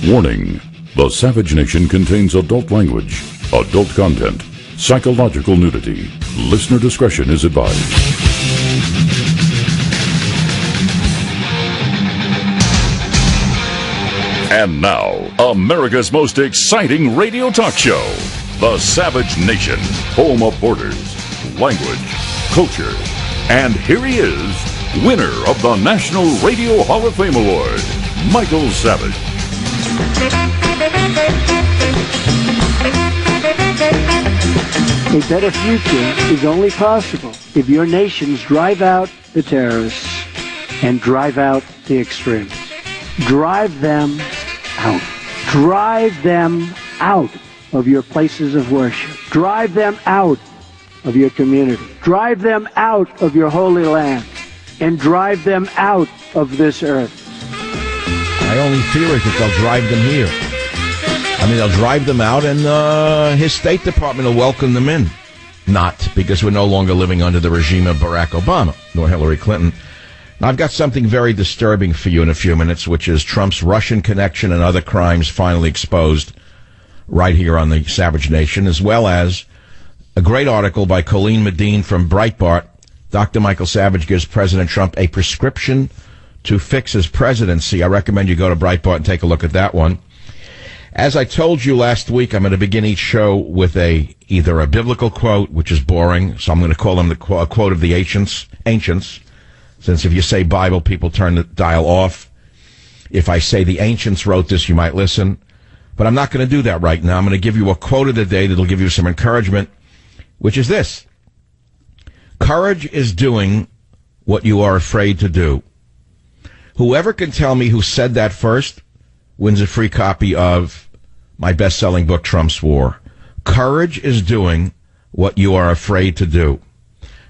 Warning: the Savage Nation contains adult language, adult content, psychological nudity. Listener discretion is advised. And now, America's most exciting radio talk show, the Savage Nation, home of borders, language, culture. And here he is, winner of the National Radio Hall of Fame Award, Michael Savage. A better future is only possible if your nations drive out the terrorists and drive out the extremists. Drive them out. Drive them out of your places of worship. Drive them out of your community. Drive them out of your holy land. And drive them out of this earth. My only fear is that they'll drive them here. I mean, they'll drive them out and his State Department will welcome them in. Not, because we're no longer living under the regime of Barack Obama, nor Hillary Clinton. Now, I've got something very disturbing for you in a few minutes, which is Trump's Russian connection and other crimes finally exposed right here on the Savage Nation, as well as a great article by Colleen Medine from Breitbart. Dr. Michael Savage gives President Trump a prescription to fix his presidency. I recommend you go to Breitbart and take a look at that one. As I told you last week, I'm going to begin each show with either a biblical quote, which is boring, so I'm going to call them a quote of the ancients, since if you say Bible, people turn the dial off. If I say the ancients wrote this, you might listen. But I'm not going to do that right now. I'm going to give you a quote of the day that'll give you some encouragement, which is this. Courage is doing what you are afraid to do. Whoever can tell me who said that first wins a free copy of my best-selling book, Trump's War. Courage is doing what you are afraid to do.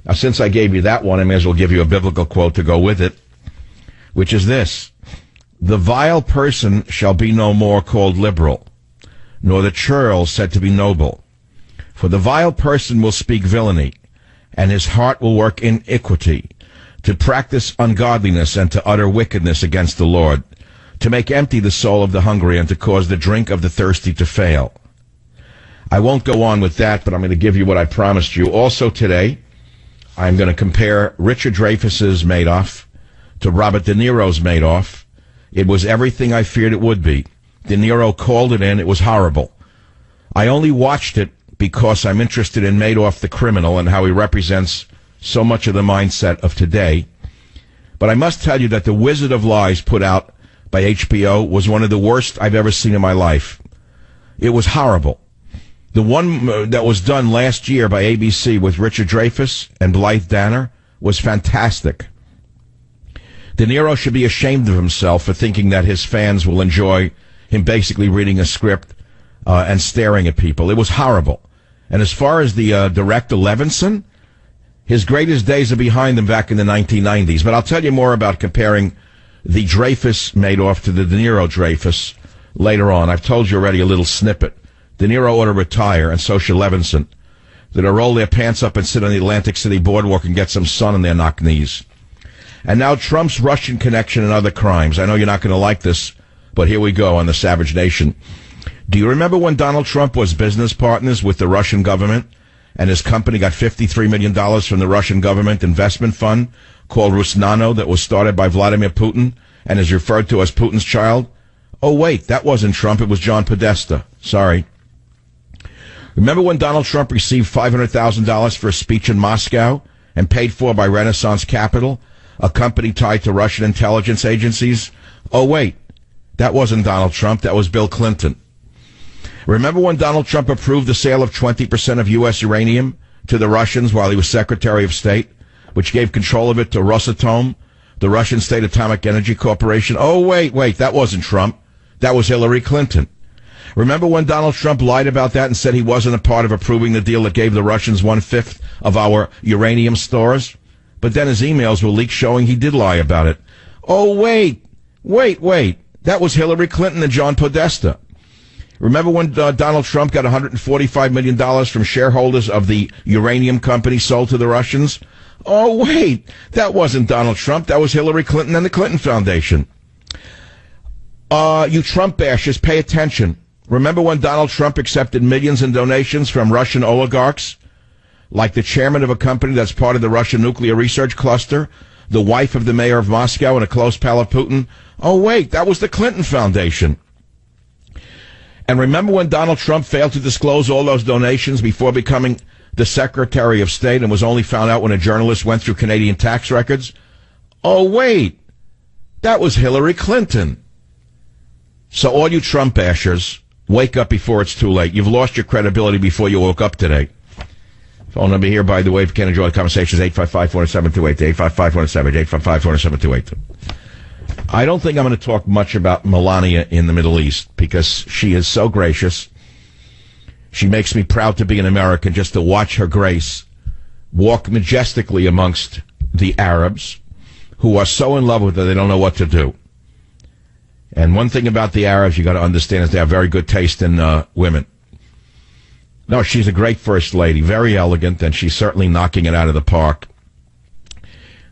Now, since I gave you that one, I may as well give you a biblical quote to go with it, which is this. The vile person shall be no more called liberal, nor the churl said to be noble. For the vile person will speak villainy, and his heart will work iniquity, to practice ungodliness and to utter wickedness against the Lord, to make empty the soul of the hungry and to cause the drink of the thirsty to fail. I won't go on with that, but I'm going to give you what I promised you. Also today, I'm going to compare Richard Dreyfuss's Madoff to Robert De Niro's Madoff. It was everything I feared it would be. De Niro called it in. It was horrible. I only watched it because I'm interested in Madoff the criminal and how he represents so much of the mindset of today. But I must tell you that The Wizard of Lies, put out by HBO, was one of the worst I've ever seen in my life. It was horrible. The one that was done last year by ABC with Richard Dreyfuss and Blythe Danner was fantastic. De Niro should be ashamed of himself for thinking that his fans will enjoy him basically reading a script and staring at people. It was horrible. And as far as the director, Levinson, his greatest days are behind him back in the 1990s. But I'll tell you more about comparing the Dreyfuss Madoff to the De Niro Dreyfuss later on. I've told you already a little snippet. De Niro ought to retire, and so should Levinson. They'll roll their pants up and sit on the Atlantic City boardwalk and get some sun on their knock knees. And now Trump's Russian connection and other crimes. I know you're not going to like this, but here we go on the Savage Nation. Do you remember when Donald Trump was business partners with the Russian government and his company got $53 million from the Russian government investment fund called Rusnano that was started by Vladimir Putin and is referred to as Putin's child? Oh, wait, that wasn't Trump. It was John Podesta. Sorry. Remember when Donald Trump received $500,000 for a speech in Moscow and paid for by Renaissance Capital, a company tied to Russian intelligence agencies? Oh, wait, that wasn't Donald Trump. That was Bill Clinton. Remember when Donald Trump approved the sale of 20% of U.S. uranium to the Russians while he was Secretary of State, which gave control of it to Rosatom, the Russian State Atomic Energy Corporation? Oh, wait, that wasn't Trump. That was Hillary Clinton. Remember when Donald Trump lied about that and said he wasn't a part of approving the deal that gave the Russians 1/5 of our uranium stores? But then his emails were leaked showing he did lie about it. Oh, wait. That was Hillary Clinton and John Podesta. Remember when Donald Trump got $145 million from shareholders of the uranium company sold to the Russians? Oh, wait, that wasn't Donald Trump. That was Hillary Clinton and the Clinton Foundation. You Trump bashers, pay attention. Remember when Donald Trump accepted millions in donations from Russian oligarchs? Like the chairman of a company that's part of the Russian nuclear research cluster, the wife of the mayor of Moscow and a close pal of Putin? Oh, wait, that was the Clinton Foundation. And remember when Donald Trump failed to disclose all those donations before becoming the Secretary of State and was only found out when a journalist went through Canadian tax records? Oh, wait, that was Hillary Clinton. So all you Trump bashers, wake up before it's too late. You've lost your credibility before you woke up today. Phone number here, by the way, if you can enjoy the conversation, is 855-4728, 855-4728, 855-4728. I don't think I'm going to talk much about Melania in the Middle East because she is so gracious. She makes me proud to be an American just to watch her grace walk majestically amongst the Arabs who are so in love with her they don't know what to do. And one thing about the Arabs you got to understand is they have very good taste in women. No, she's a great first lady, very elegant, and she's certainly knocking it out of the park.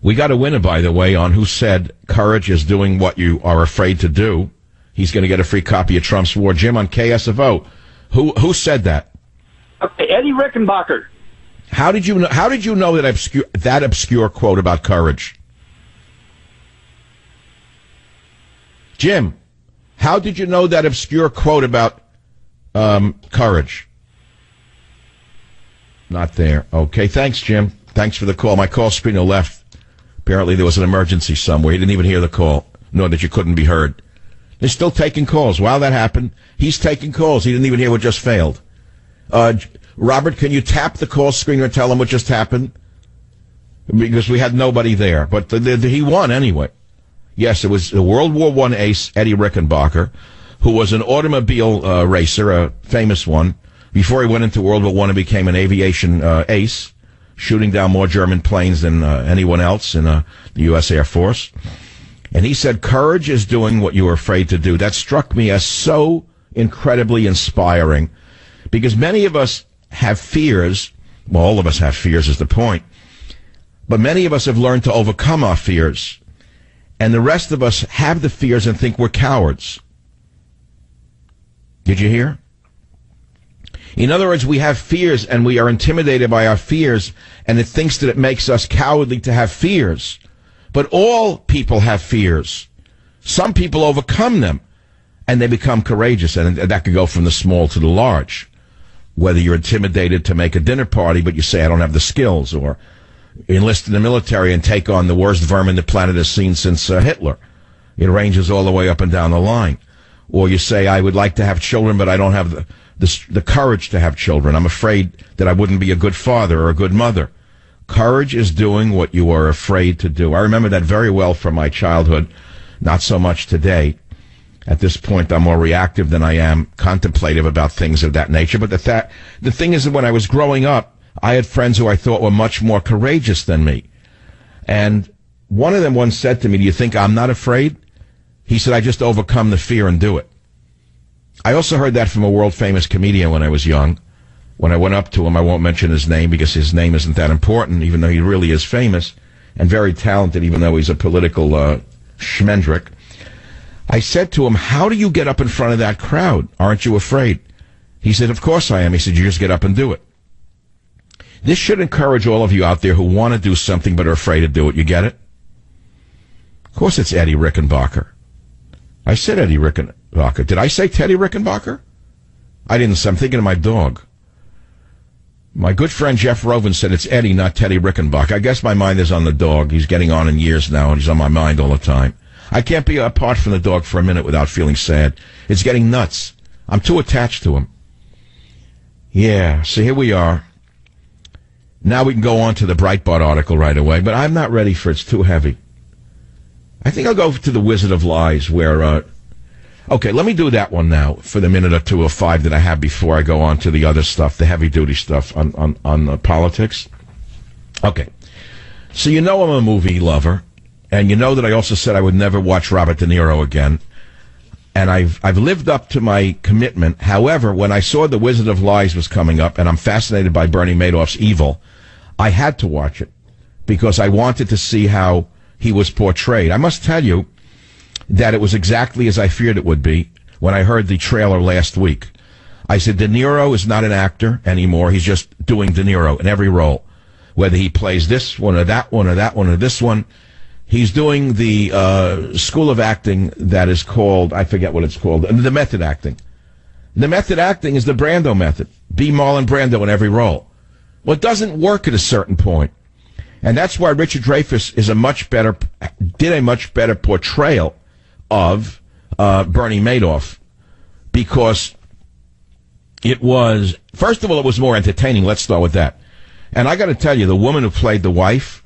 We got a winner, by the way, on who said courage is doing what you are afraid to do. He's going to get a free copy of Trump's War. Jim on KSFO. Who said that? Okay, Eddie Rickenbacker. How did you know that obscure quote about courage? Jim, how did you know that obscure quote about courage? Not there. Okay, thanks, Jim. Thanks for the call. My call screener left. Apparently there was an emergency somewhere. He didn't even hear the call, nor that you couldn't be heard. They're still taking calls. While that happened, he's taking calls. He didn't even hear what just failed. Robert, can you tap the call screener and tell him what just happened? Because we had nobody there. But he won anyway. Yes, it was the World War I ace, Eddie Rickenbacker, who was an automobile racer, a famous one, before he went into World War I and became an aviation ace, shooting down more German planes than anyone else in the U.S. Air Force. And he said, courage is doing what you were afraid to do. That struck me as so incredibly inspiring, because many of us have fears. Well, all of us have fears is the point. But many of us have learned to overcome our fears. And the rest of us have the fears and think we're cowards. Did you hear? In other words, we have fears and we are intimidated by our fears, and it thinks that it makes us cowardly to have fears. But all people have fears. Some people overcome them, and they become courageous, and that could go from the small to the large. Whether you're intimidated to make a dinner party, but you say, I don't have the skills, or enlist in the military and take on the worst vermin the planet has seen since Hitler. It ranges all the way up and down the line. Or you say, I would like to have children, but I don't have the courage to have children. I'm afraid that I wouldn't be a good father or a good mother. Courage is doing what you are afraid to do. I remember that very well from my childhood, not so much today. At this point, I'm more reactive than I am contemplative about things of that nature. But the thing is that when I was growing up, I had friends who I thought were much more courageous than me. And one of them once said to me, do you think I'm not afraid? He said, I just overcome the fear and do it. I also heard that from a world-famous comedian when I was young. When I went up to him, I won't mention his name because his name isn't that important, even though he really is famous and very talented, even though he's a political schmendrick. I said to him, how do you get up in front of that crowd? Aren't you afraid? He said, of course I am. He said, you just get up and do it. This should encourage all of you out there who want to do something but are afraid to do it. You get it? Of course it's Eddie Rickenbacker. I said Eddie Rickenbacker. Did I say Teddy Rickenbacker? I didn't. I'm thinking of my dog. My good friend Jeff Rovin said it's Eddie, not Teddy Rickenbacker. I guess my mind is on the dog. He's getting on in years now, and he's on my mind all the time. I can't be apart from the dog for a minute without feeling sad. It's getting nuts. I'm too attached to him. Yeah, so here we are. Now we can go on to the Breitbart article right away, but I'm not ready for it. It's too heavy. I think I'll go to the Wizard of Lies where... Okay, let me do that one now for the minute or two or five that I have before I go on to the other stuff, the heavy-duty stuff on politics. Okay, so you know I'm a movie lover, and you know that I also said I would never watch Robert De Niro again, and I've lived up to my commitment. However, when I saw The Wizard of Lies was coming up, and I'm fascinated by Bernie Madoff's evil, I had to watch it because I wanted to see how he was portrayed. I must tell you, that it was exactly as I feared it would be when I heard the trailer last week. I said, De Niro is not an actor anymore. He's just doing De Niro in every role. Whether he plays this one or that one or that one or this one, he's doing the school of acting that is called, I forget what it's called, the method acting. The method acting is the Brando method. Be Marlon Brando in every role. Well, it doesn't work at a certain point. And that's why Richard Dreyfuss did a much better portrayal of Bernie Madoff. Because it was, first of all, it was more entertaining. Let's start with that. And I got to tell you, the woman who played the wife,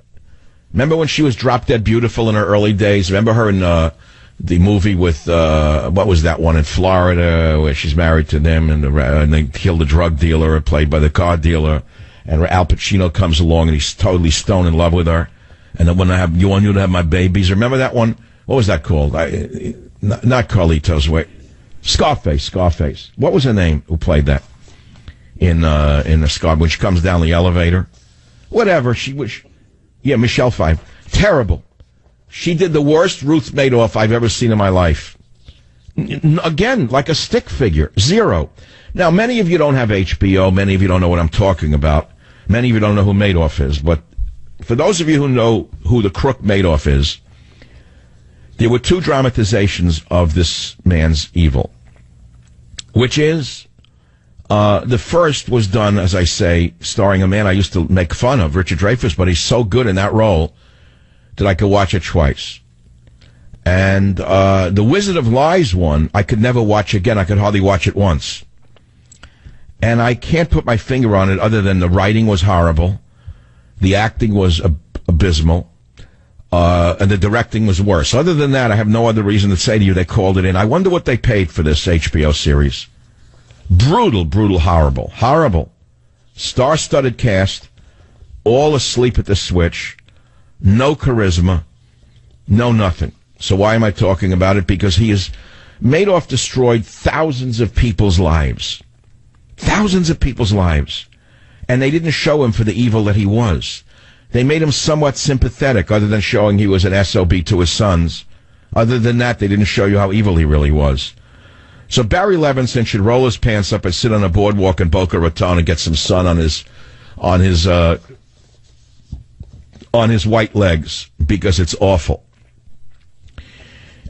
remember when she was drop dead beautiful in her early days? Remember her in the movie with, what was that one in Florida, where she's married to them and they killed the drug dealer, played by the car dealer, and Al Pacino comes along and he's totally stone in love with her. And then when you want you to have my babies, remember that one? What was that called? Not Carlitos, wait. Scarface. What was her name who played that in the Scar when she comes down the elevator? Whatever, Michelle Pfeiffer. Terrible. She did the worst Ruth Madoff I've ever seen in my life. Again, like a stick figure. Zero. Now, many of you don't have HBO. Many of you don't know what I'm talking about. Many of you don't know who Madoff is. But for those of you who know who the crook Madoff is, there were two dramatizations of this man's evil, which is, the first was done, as I say, starring a man I used to make fun of, Richard Dreyfuss, but he's so good in that role that I could watch it twice. And the Wizard of Lies one, I could never watch again. I could hardly watch it once. And I can't put my finger on it other than the writing was horrible, the acting was abysmal, and the directing was worse. Other than that, I have no other reason to say to you they called it in. I wonder what they paid for this HBO series. Brutal, horrible. Star-studded cast, all asleep at the switch, no charisma, no nothing. So why am I talking about it? Because Madoff destroyed thousands of people's lives. Thousands of people's lives. And they didn't show him for the evil that he was. They made him somewhat sympathetic, other than showing he was an SOB to his sons. Other than that, they didn't show you how evil he really was. So Barry Levinson should roll his pants up and sit on a boardwalk in Boca Raton and get some sun on his white legs, because it's awful.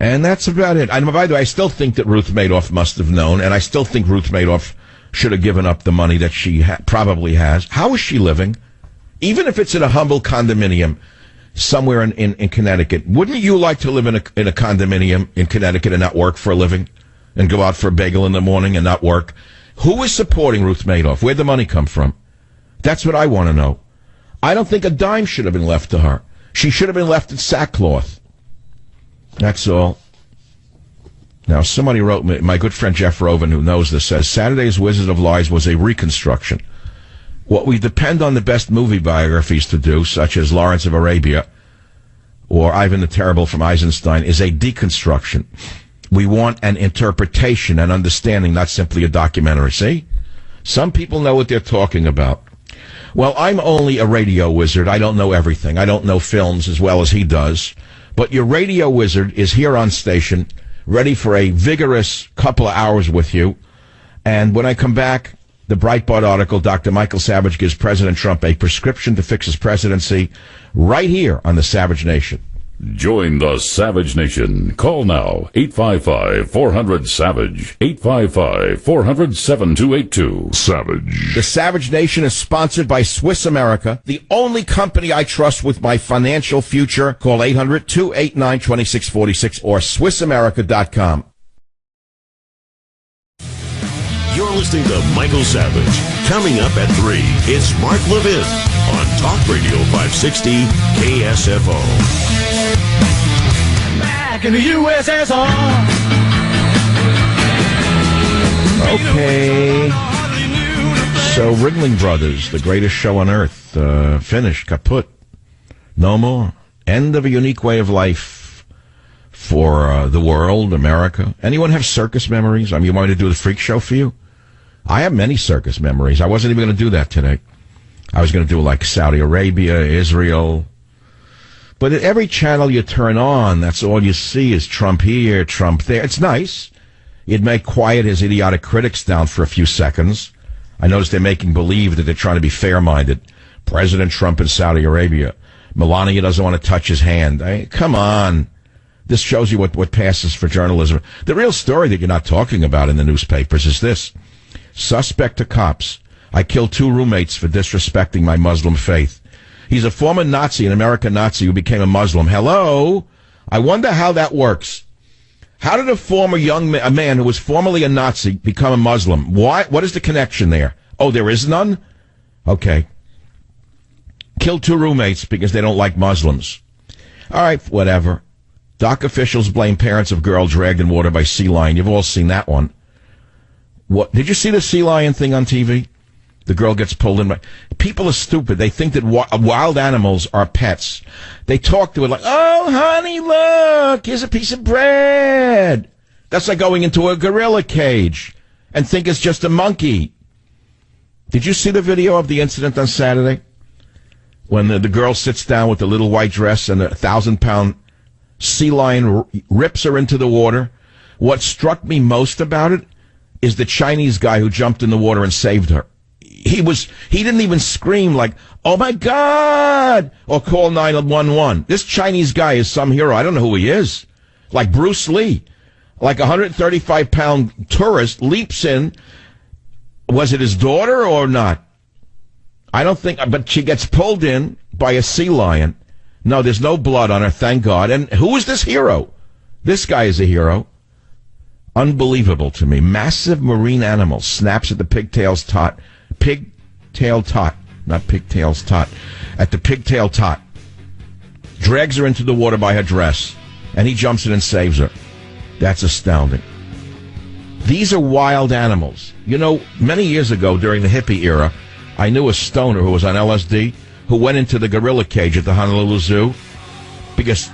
And that's about it. And by the way, I still think that Ruth Madoff must have known, and I still think Ruth Madoff should have given up the money that she probably has. How is she living? Even if it's in a humble condominium somewhere in Connecticut, wouldn't you like to live in a condominium in Connecticut and not work for a living? And go out for a bagel in the morning and not work? Who is supporting Ruth Madoff? Where'd the money come from? That's what I want to know. I don't think a dime should have been left to her. She should have been left in sackcloth. That's all. Now, somebody wrote me, my good friend Jeff Roven, who knows this, says, Saturday's Wizard of Lies was a reconstruction. What we depend on the best movie biographies to do, such as Lawrence of Arabia or Ivan the Terrible from Eisenstein, is a deconstruction. We want an interpretation and understanding, not simply a documentary. See? Some people know what they're talking about. Well, I'm only a radio wizard. I don't know everything. I don't know films as well as he does. But your radio wizard is here on station, ready for a vigorous couple of hours with you. And when I come back, the Breitbart article, Dr. Michael Savage gives President Trump a prescription to fix his presidency, right here on the Savage Nation. Join the Savage Nation. Call now, 855-400-SAVAGE, 855-400-7282. Savage. The Savage Nation is sponsored by Swiss America, the only company I trust with my financial future. Call 800-289-2646 or SwissAmerica.com. You're listening to Michael Savage. Coming up at 3, it's Mark Levin on Talk Radio 560 KSFO. Back in the USSR. Okay. So Ringling Brothers, the greatest show on earth, finished, kaput. No more. End of a unique way of life for the world, America. Anyone have circus memories? I mean, you want me to do the freak show for you? I have many circus memories. I wasn't even going to do that today. I was going to do like Saudi Arabia, Israel, But at every channel you turn on, that's all you see is Trump here, Trump there. It's nice. It may quiet his idiotic critics down for a few seconds. I notice they're making believe that they're trying to be fair-minded. President Trump in Saudi Arabia. Melania doesn't want to touch his hand. Come on. This shows you what passes for journalism. The real story that you're not talking about in the newspapers is this. Suspect to cops. I killed 2 roommates for disrespecting my Muslim faith. He's a former Nazi, an American Nazi who became a Muslim. Hello? I wonder how that works. How did a man who was formerly a Nazi become a Muslim? What is the connection there? Oh, there is none? Okay. Killed 2 roommates because they don't like Muslims. All right, whatever. Dock officials blame parents of girl dragged in water by sea lion. You've all seen that one. What? Did you see the sea lion thing on TV? The girl gets pulled in. People are stupid. They think that wild animals are pets. They talk to it like, oh, honey, look, here's a piece of bread. That's like going into a gorilla cage and think it's just a monkey. Did you see the video of the incident on Saturday? When the girl sits down with the little white dress and a 1,000-pound sea lion rips her into the water. What struck me most about it is the Chinese guy who jumped in the water and saved her. He didn't even scream like, oh my God, or call 911. This Chinese guy is some hero. I don't know who he is. Like Bruce Lee, like a 135-pound tourist leaps in. Was it his daughter or not? I don't think, but she gets pulled in by a sea lion. No, there's no blood on her, thank God. And who is this hero? This guy is a hero. Unbelievable to me. Massive marine animal snaps at the pigtail's tot. Pigtail tot, not pigtails tot. At the pigtail tot. Drags her into the water by her dress. And he jumps in and saves her. That's astounding. These are wild animals. You know, many years ago during the hippie era, I knew a stoner who was on LSD who went into the gorilla cage at the Honolulu Zoo because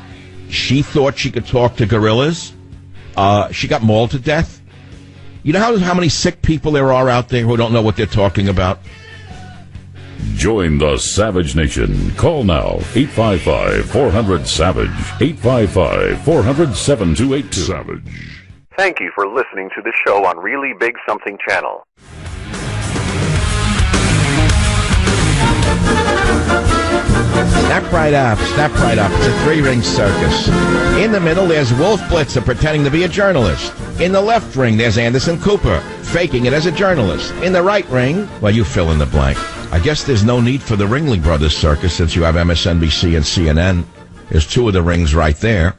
she thought she could talk to gorillas. She got mauled to death. You know how many sick people there are out there who don't know what they're talking about? Join the Savage Nation. Call now, 855-400-SAVAGE, 855-400-7282. Savage. Thank you for listening to the show on Really Big Something Channel. Snap right up, snap right up. It's a 3-ring circus. In the middle, there's Wolf Blitzer pretending to be a journalist. In the left ring, there's Anderson Cooper, faking it as a journalist. In the right ring, well, you fill in the blank. I guess there's no need for the Ringling Brothers circus since you have MSNBC and CNN. There's 2 of the rings right there.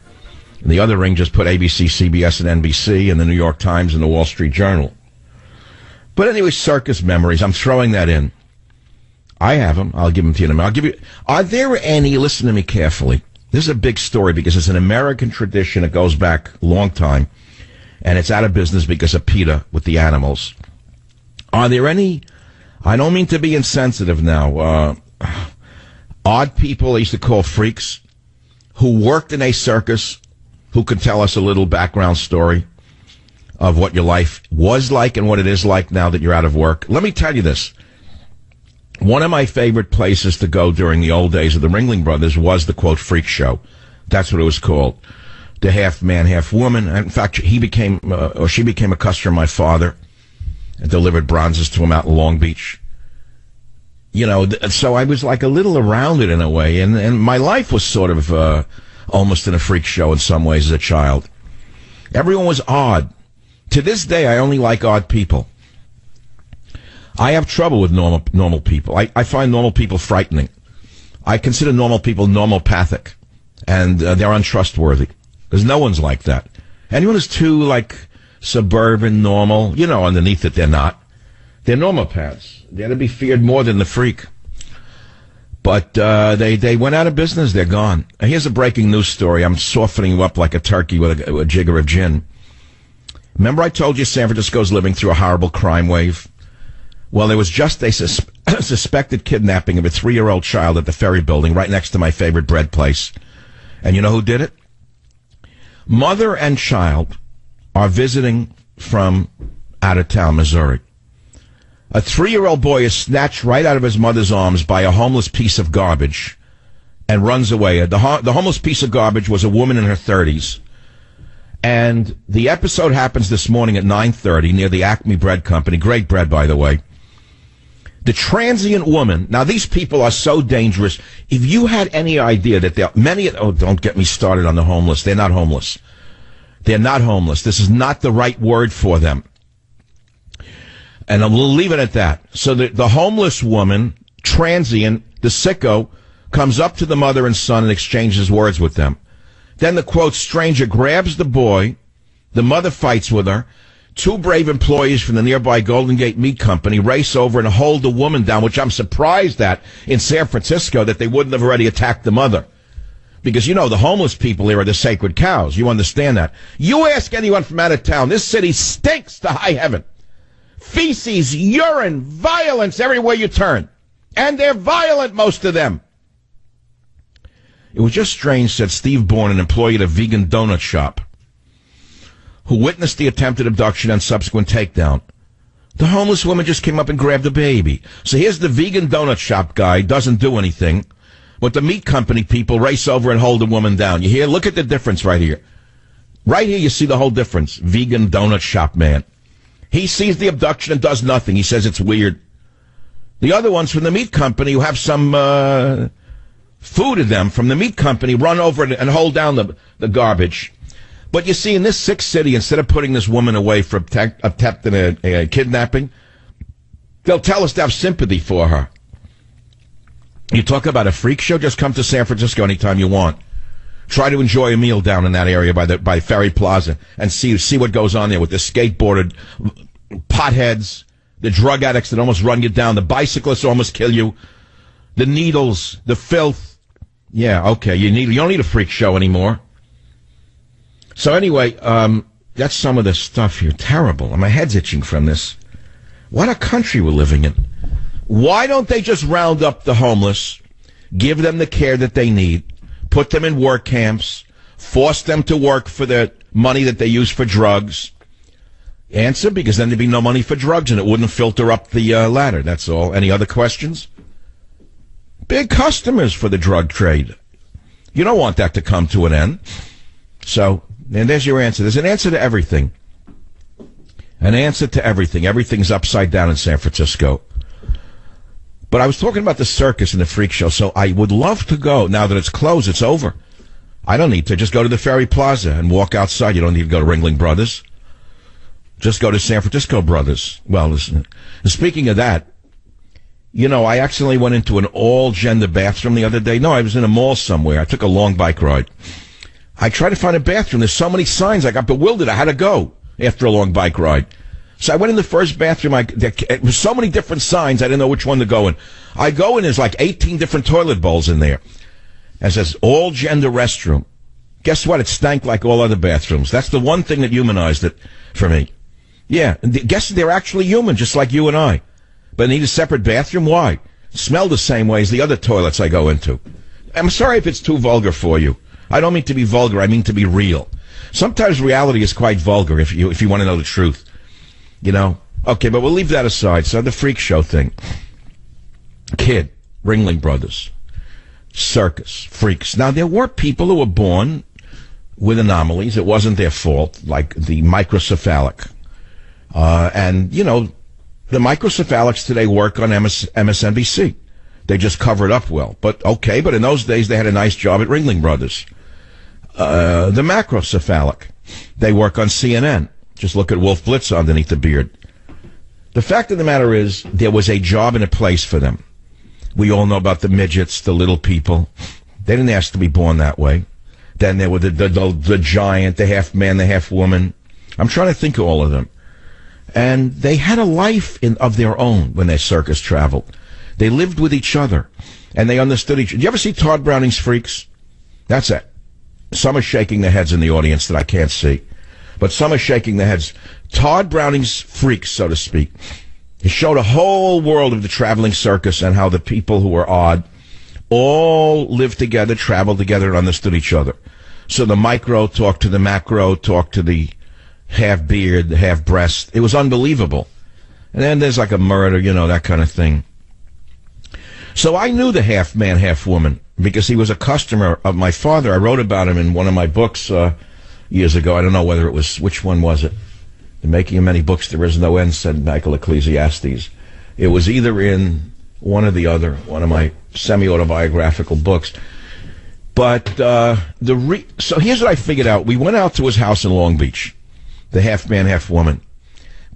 And the other ring just put ABC, CBS, and NBC, and the New York Times and the Wall Street Journal. But anyway, circus memories, I'm throwing that in. I have them. I'll give them to you in a minute. Are there any, listen to me carefully, this is a big story because it's an American tradition. It goes back a long time, and it's out of business because of PETA with the animals. Are there any, I don't mean to be insensitive now, odd people I used to call freaks who worked in a circus who could tell us a little background story of what your life was like and what it is like now that you're out of work? Let me tell you this. One of my favorite places to go during the old days of the Ringling Brothers was the, quote, freak show. That's what it was called. The half man, half woman. In fact, she became a customer of my father and delivered bronzes to him out in Long Beach. You know, so I was like a little around it in a way. And my life was sort of almost in a freak show in some ways as a child. Everyone was odd. To this day, I only like odd people. I have trouble with normal people. I find normal people frightening. I consider normal people normopathic, and they're untrustworthy. Because no one's like that. Anyone who's too, like, suburban normal, you know, underneath it, they're not. They're normopaths. They're to be feared more than the freak. But they went out of business. They're gone. And here's a breaking news story. I'm softening you up like a turkey with a jigger of gin. Remember I told you San Francisco's living through a horrible crime wave? Well, there was just a suspected kidnapping of a 3-year-old child at the Ferry Building right next to my favorite bread place. And you know who did it? Mother and child are visiting from out of town, Missouri. A 3-year-old boy is snatched right out of his mother's arms by a homeless piece of garbage and runs away. The homeless piece of garbage was a woman in her 30s. And the episode happens this morning at 9:30 near the Acme Bread Company. Great bread, by the way. The transient woman. Now, these people are so dangerous. If you had any idea that don't get me started on the homeless. They're not homeless. They're not homeless. This is not the right word for them. And we'll leave it at that. So the homeless woman, transient, the sicko, comes up to the mother and son and exchanges words with them. Then the, quote, stranger grabs the boy. The mother fights with her. Two brave employees from the nearby Golden Gate Meat Company race over and hold the woman down, which I'm surprised at in San Francisco that they wouldn't have already attacked the mother. Because, the homeless people here are the sacred cows. You understand that. You ask anyone from out of town, this city stinks to high heaven. Feces, urine, violence everywhere you turn. And they're violent, most of them. It was just strange, said Steve Bourne, an employee at a vegan donut shop, who witnessed the attempted abduction and subsequent takedown. The homeless woman just came up and grabbed the baby. So here's the vegan donut shop guy, doesn't do anything, but the meat company people race over and hold the woman down. You hear? Look at the difference right here. Right here you see the whole difference. Vegan donut shop man. He sees the abduction and does nothing. He says it's weird. The other ones from the meat company who have some food in them from the meat company run over and hold down the garbage. But you see, in this sick city, instead of putting this woman away for attempting a kidnapping, they'll tell us to have sympathy for her. You talk about a freak show? Just come to San Francisco anytime you want. Try to enjoy a meal down in that area by Ferry Plaza and see what goes on there with the skateboarded potheads, the drug addicts that almost run you down, the bicyclists almost kill you, the needles, the filth. Yeah, okay, you don't need a freak show anymore. So anyway, that's some of the stuff here. Terrible. My head's itching from this. What a country we're living in. Why don't they just round up the homeless, give them the care that they need, put them in work camps, force them to work for the money that they use for drugs? Answer, because then there'd be no money for drugs and it wouldn't filter up the ladder. That's all. Any other questions? Big customers for the drug trade. You don't want that to come to an end. So, and there's your answer. There's an answer to everything. An answer to everything. Everything's upside down in San Francisco. But I was talking about the circus and the freak show, so I would love to go. Now that it's closed, it's over. I don't need to. Just go to the Ferry Plaza and walk outside. You don't need to go to Ringling Brothers. Just go to San Francisco Brothers. Well, listen, speaking of that, I accidentally went into an all-gender bathroom the other day. No, I was in a mall somewhere. I took a long bike ride. I tried to find a bathroom. There's so many signs. I got bewildered. I had to go after a long bike ride. So I went in the first bathroom. There was so many different signs, I didn't know which one to go in. I go in, there's like 18 different toilet bowls in there. And it says, all-gender restroom. Guess what? It stank like all other bathrooms. That's the one thing that humanized it for me. Yeah, guess they're actually human, just like you and I. But need a separate bathroom? Why? Smell the same way as the other toilets I go into. I'm sorry if it's too vulgar for you. I don't mean to be vulgar, I mean to be real. Sometimes reality is quite vulgar if you want to know the truth. Okay, but we'll leave that aside. So the freak show thing. Kid, Ringling Brothers, circus, freaks. Now, there were people who were born with anomalies. It wasn't their fault, like the microcephalic. The microcephalics today work on MSNBC. They just cover it up well. But in those days, they had a nice job at Ringling Brothers. The macrocephalic, they work on CNN. Just look at Wolf Blitz underneath the beard. The fact of the matter is, there was a job and a place for them. We all know about the midgets, the little people. They didn't ask to be born that way. Then there were the giant, the half man, the half woman. I'm trying to think of all of them. And they had a life of their own when they circus traveled. They lived with each other, and they understood each other. Do you ever see Todd Browning's Freaks? That's it. Some are shaking their heads in the audience that I can't see. But some are shaking their heads. Todd Browning's Freaks, so to speak. He showed a whole world of the traveling circus and how the people who were odd all lived together, traveled together, and understood each other. So the micro talked to the macro, talked to the half beard, the half breast. It was unbelievable. And then there's like a murder, that kind of thing. So I knew the half man, half woman. because he was a customer of my father. I wrote about him in one of my books years ago. I don't know whether it was, which one was it? The Making of Many Books There Is No End, said Michael Ecclesiastes. It was either in one or the other, one of my semi-autobiographical books. But so here's what I figured out. We went out to his house in Long Beach, the half-man, half-woman.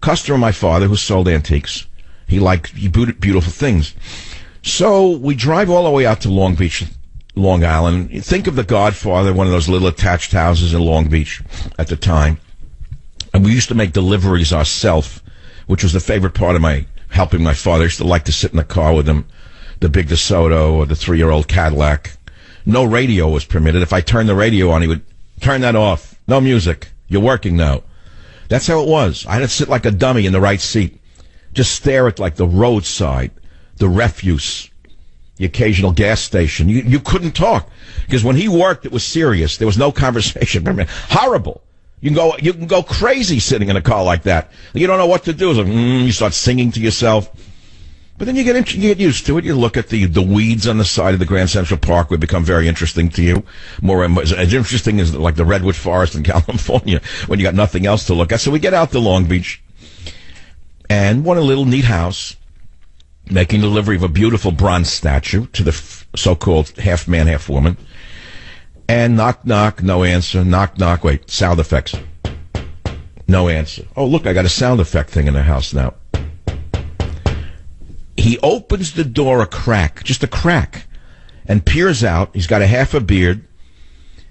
Customer of my father who sold antiques. He liked beautiful things. So we drive all the way out to Long Beach, Long Island. Think of The Godfather, one of those little attached houses in Long Beach at the time. And we used to make deliveries ourselves, which was the favorite part of my helping my father. I used to like to sit in the car with him, the big DeSoto or the 3-year-old Cadillac. No radio was permitted. If I turned the radio on, he would turn that off. No music. You're working now. That's how it was. I had to sit like a dummy in the right seat. Just stare at like the roadside, the refuse, the occasional gas station. You couldn't talk. Because when he worked, it was serious. There was no conversation. Horrible. You can go crazy sitting in a car like that. You don't know what to do. It's like, you start singing to yourself. But then you get used to it. You look at the weeds on the side of the Grand Central Park would become very interesting to you. More as interesting as like the Redwood Forest in California when you got nothing else to look at. So we get out to Long Beach and want a little neat house, making delivery of a beautiful bronze statue to the so-called half-man, half-woman. And knock, knock, no answer. Knock, knock, wait, sound effects. No answer. Oh, look, I got a sound effect thing in the house now. He opens the door a crack, just a crack, and peers out. He's got a half a beard.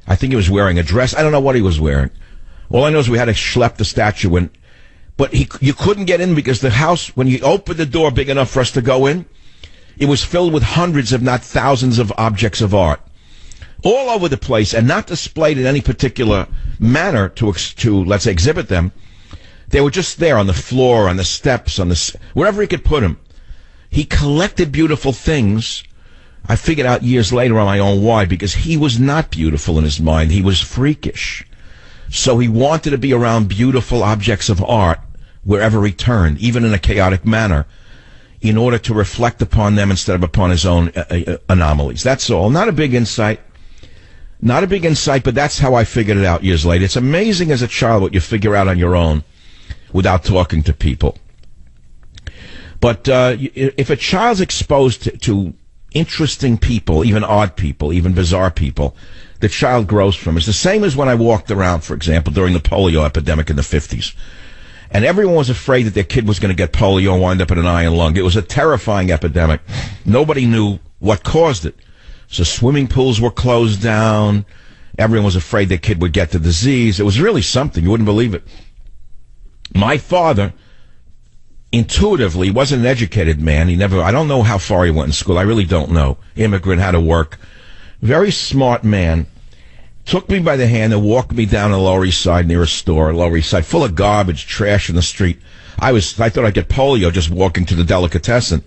I think he was wearing a dress. I don't know what he was wearing. All I know is we had to schlep the statue in. But you couldn't get in because the house, when you opened the door big enough for us to go in, it was filled with hundreds, if not thousands, of objects of art. All over the place, and not displayed in any particular manner to let's say, exhibit them. They were just there on the floor, on the steps, wherever he could put them. He collected beautiful things. I figured out years later on my own why, because he was not beautiful in his mind. He was freakish. So he wanted to be around beautiful objects of art wherever he turned, even in a chaotic manner, in order to reflect upon them instead of upon his own anomalies. That's all. Not a big insight. Not a big insight, but that's how I figured it out years later. It's amazing as a child what you figure out on your own without talking to people. But if a child's exposed to interesting people, even odd people, even bizarre people, the child grows from it. It's the same as when I walked around, for example, during the polio epidemic in the 50s. And everyone was afraid that their kid was going to get polio and wind up in an eye and lung. It was a terrifying epidemic. Nobody knew what caused it. So swimming pools were closed down. Everyone was afraid their kid would get the disease. It was really something. You wouldn't believe it. My father, intuitively, wasn't an educated man. I don't know how far he went in school. I really don't know. Immigrant, had to work. Very smart man. Took me by the hand and walked me down the Lower East Side near a store, Lower East Side, full of garbage, trash in the street. I thought I'd get polio just walking to the delicatessen.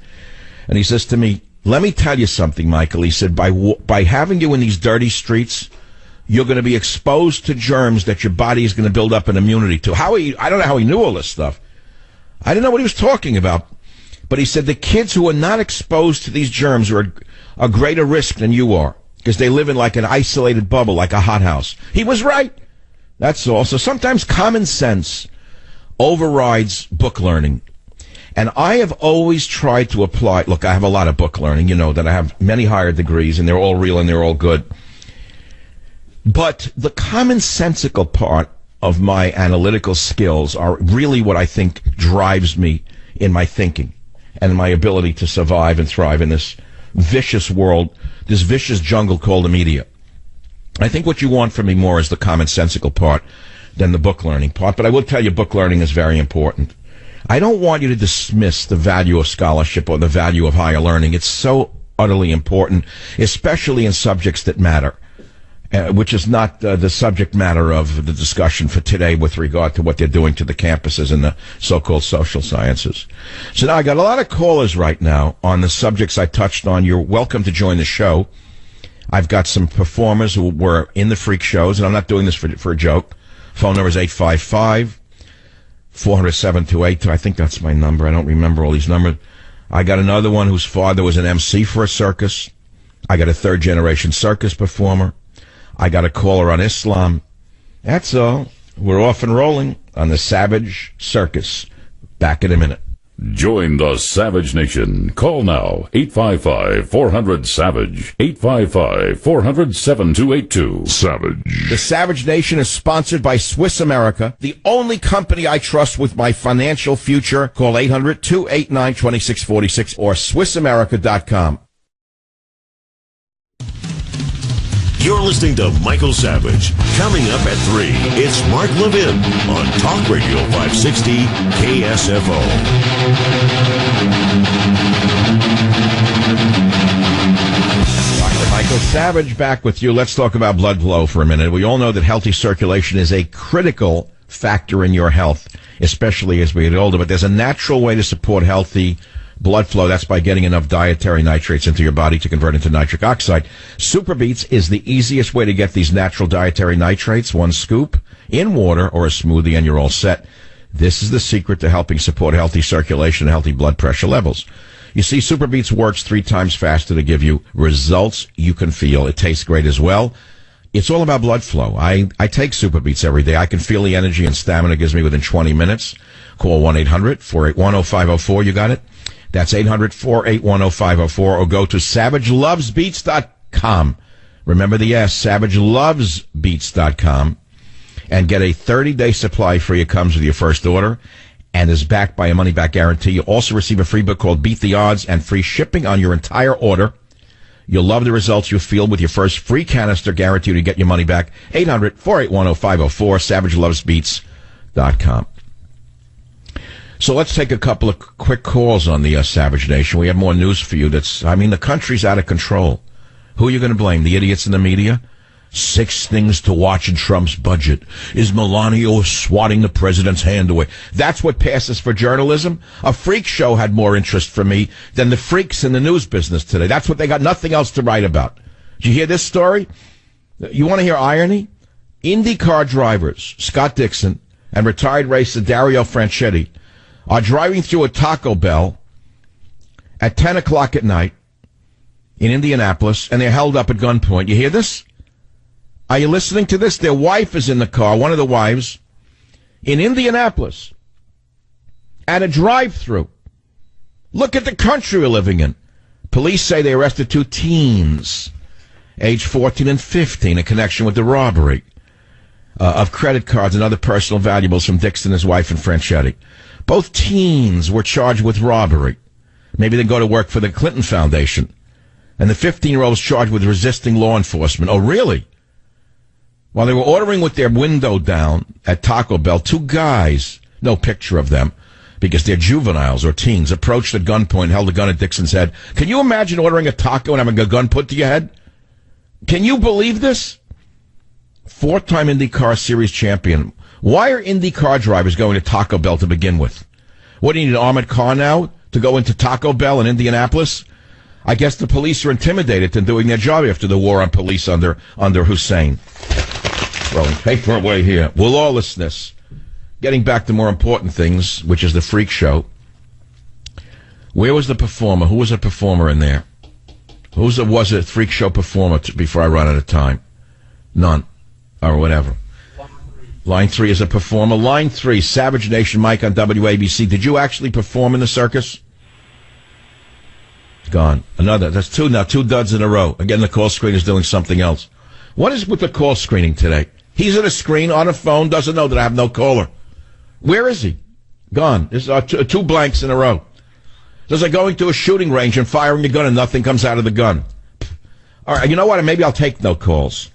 And he says to me, "Let me tell you something, Michael." He said, by having you in these dirty streets, you're going to be exposed to germs that your body is going to build up an immunity to. I don't know how he knew all this stuff. I didn't know what he was talking about. But he said the kids who are not exposed to these germs are a greater risk than you are, because they live in like an isolated bubble, like a hothouse. He was right. That's all. So sometimes common sense overrides book learning. And I have always tried to apply, look, I have a lot of book learning, you know, that I have many higher degrees, and they're all real and they're all good. But the commonsensical part of my analytical skills are really what I think drives me in my thinking and my ability to survive and thrive in this vicious world, this vicious jungle called the media. I think what you want from me more is the commonsensical part than the book learning part, but I will tell you book learning is very important. I don't want you to dismiss the value of scholarship or the value of higher learning. It's so utterly important, especially in subjects that matter, which is not the subject matter of the discussion for today with regard to what they're doing to the campuses in the so-called social sciences. So now I got a lot of callers right now on the subjects I touched on. You're welcome to join the show. I've got some performers who were in the freak shows, and I'm not doing this for a joke. Phone number is 855-400-7282. I think that's my number. I don't remember all these numbers. I got another one whose father was an MC for a circus. I got a third-generation circus performer. I got a caller on Islam. That's all. We're off and rolling on the Savage Circus. Back in a minute. Join the Savage Nation. Call now, 855-400-SAVAGE, 855-400-7282. Savage. The Savage Nation is sponsored by Swiss America, the only company I trust with my financial future. Call 800-289-2646 or SwissAmerica.com. You're listening to Michael Savage. Coming up at 3, it's Mark Levin on Talk Radio 560 KSFO. Dr. Michael Savage back with you. Let's talk about blood flow for a minute. We all know that healthy circulation is a critical factor in your health, especially as we get older, but there's a natural way to support healthy blood flow. That's by getting enough dietary nitrates into your body to convert into nitric oxide. Super Beets is the easiest way to get these natural dietary nitrates. 1 scoop in water or a smoothie and you're all set. This is the secret to helping support healthy circulation and healthy blood pressure levels. You see, Super Beets works 3 times faster to give you results you can feel. It tastes great as well. It's all about blood flow. I take Super Beets every day. I can feel the energy and stamina it gives me within 20 minutes. Call 1-800-481-0504. You got it? That's 800-481-0504, or go to SavageLovesBeats.com. Remember the S, SavageLovesBeats.com, and get a 30-day supply free. It comes with your first order and is backed by a money-back guarantee. You also receive a free book called Beat the Odds and free shipping on your entire order. You'll love the results you feel with your first free canister, guaranteed to get your money back. 800-481-0504, SavageLovesBeats.com. So let's take a couple of quick calls on the Savage Nation. We have more news for you. The country's out of control. Who are you going to blame? The idiots in the media? 6 things to watch in Trump's budget. Is Melania swatting the president's hand away? That's what passes for journalism? A freak show had more interest for me than the freaks in the news business today. That's what they got nothing else to write about. Did you hear this story? You want to hear irony? IndyCar drivers, Scott Dixon, and retired racer Dario Franchitti are driving through a Taco Bell at 10 o'clock at night in Indianapolis, and they're held up at gunpoint. You hear this? Are you listening to this? Their wife is in the car, one of the wives, in Indianapolis, at a drive-thru. Look at the country we're living in. Police say they arrested 2 teens, age 14 and 15, in connection with the robbery of credit cards and other personal valuables from Dixon, his wife, and Franchitti. Both teens were charged with robbery. Maybe they go to work for the Clinton Foundation. And the 15-year-old was charged with resisting law enforcement. Oh, really? While they were ordering with their window down at Taco Bell, 2 guys, no picture of them, because they're juveniles or teens, approached at gunpoint and held a gun at Dixon's head. Can you imagine ordering a taco and having a gun put to your head? Can you believe this? 4-time IndyCar Series champion. Why are IndyCar drivers going to Taco Bell to begin with? What, do you need an armored car now to go into Taco Bell in Indianapolis? I guess the police are intimidated in doing their job after the war on police under Hussein. Throwing paper away here. With lawlessness. Getting back to more important things, which is the freak show. Where was the performer? Who was a performer in there? Who was a freak show performer before I run out of time? None. Or whatever. Line 3 is a performer. Line 3, Savage Nation, Mike on WABC. Did you actually perform in the circus? Gone. Another. That's 2 now. 2 duds in a row. Again, the call screen is doing something else. What is with the call screening today? He's at a screen on a phone, doesn't know that I have no caller. Where is he? Gone. There's 2 blanks in a row. It's like going to a shooting range and firing a gun and nothing comes out of the gun. All right, you know what? Maybe I'll take no calls.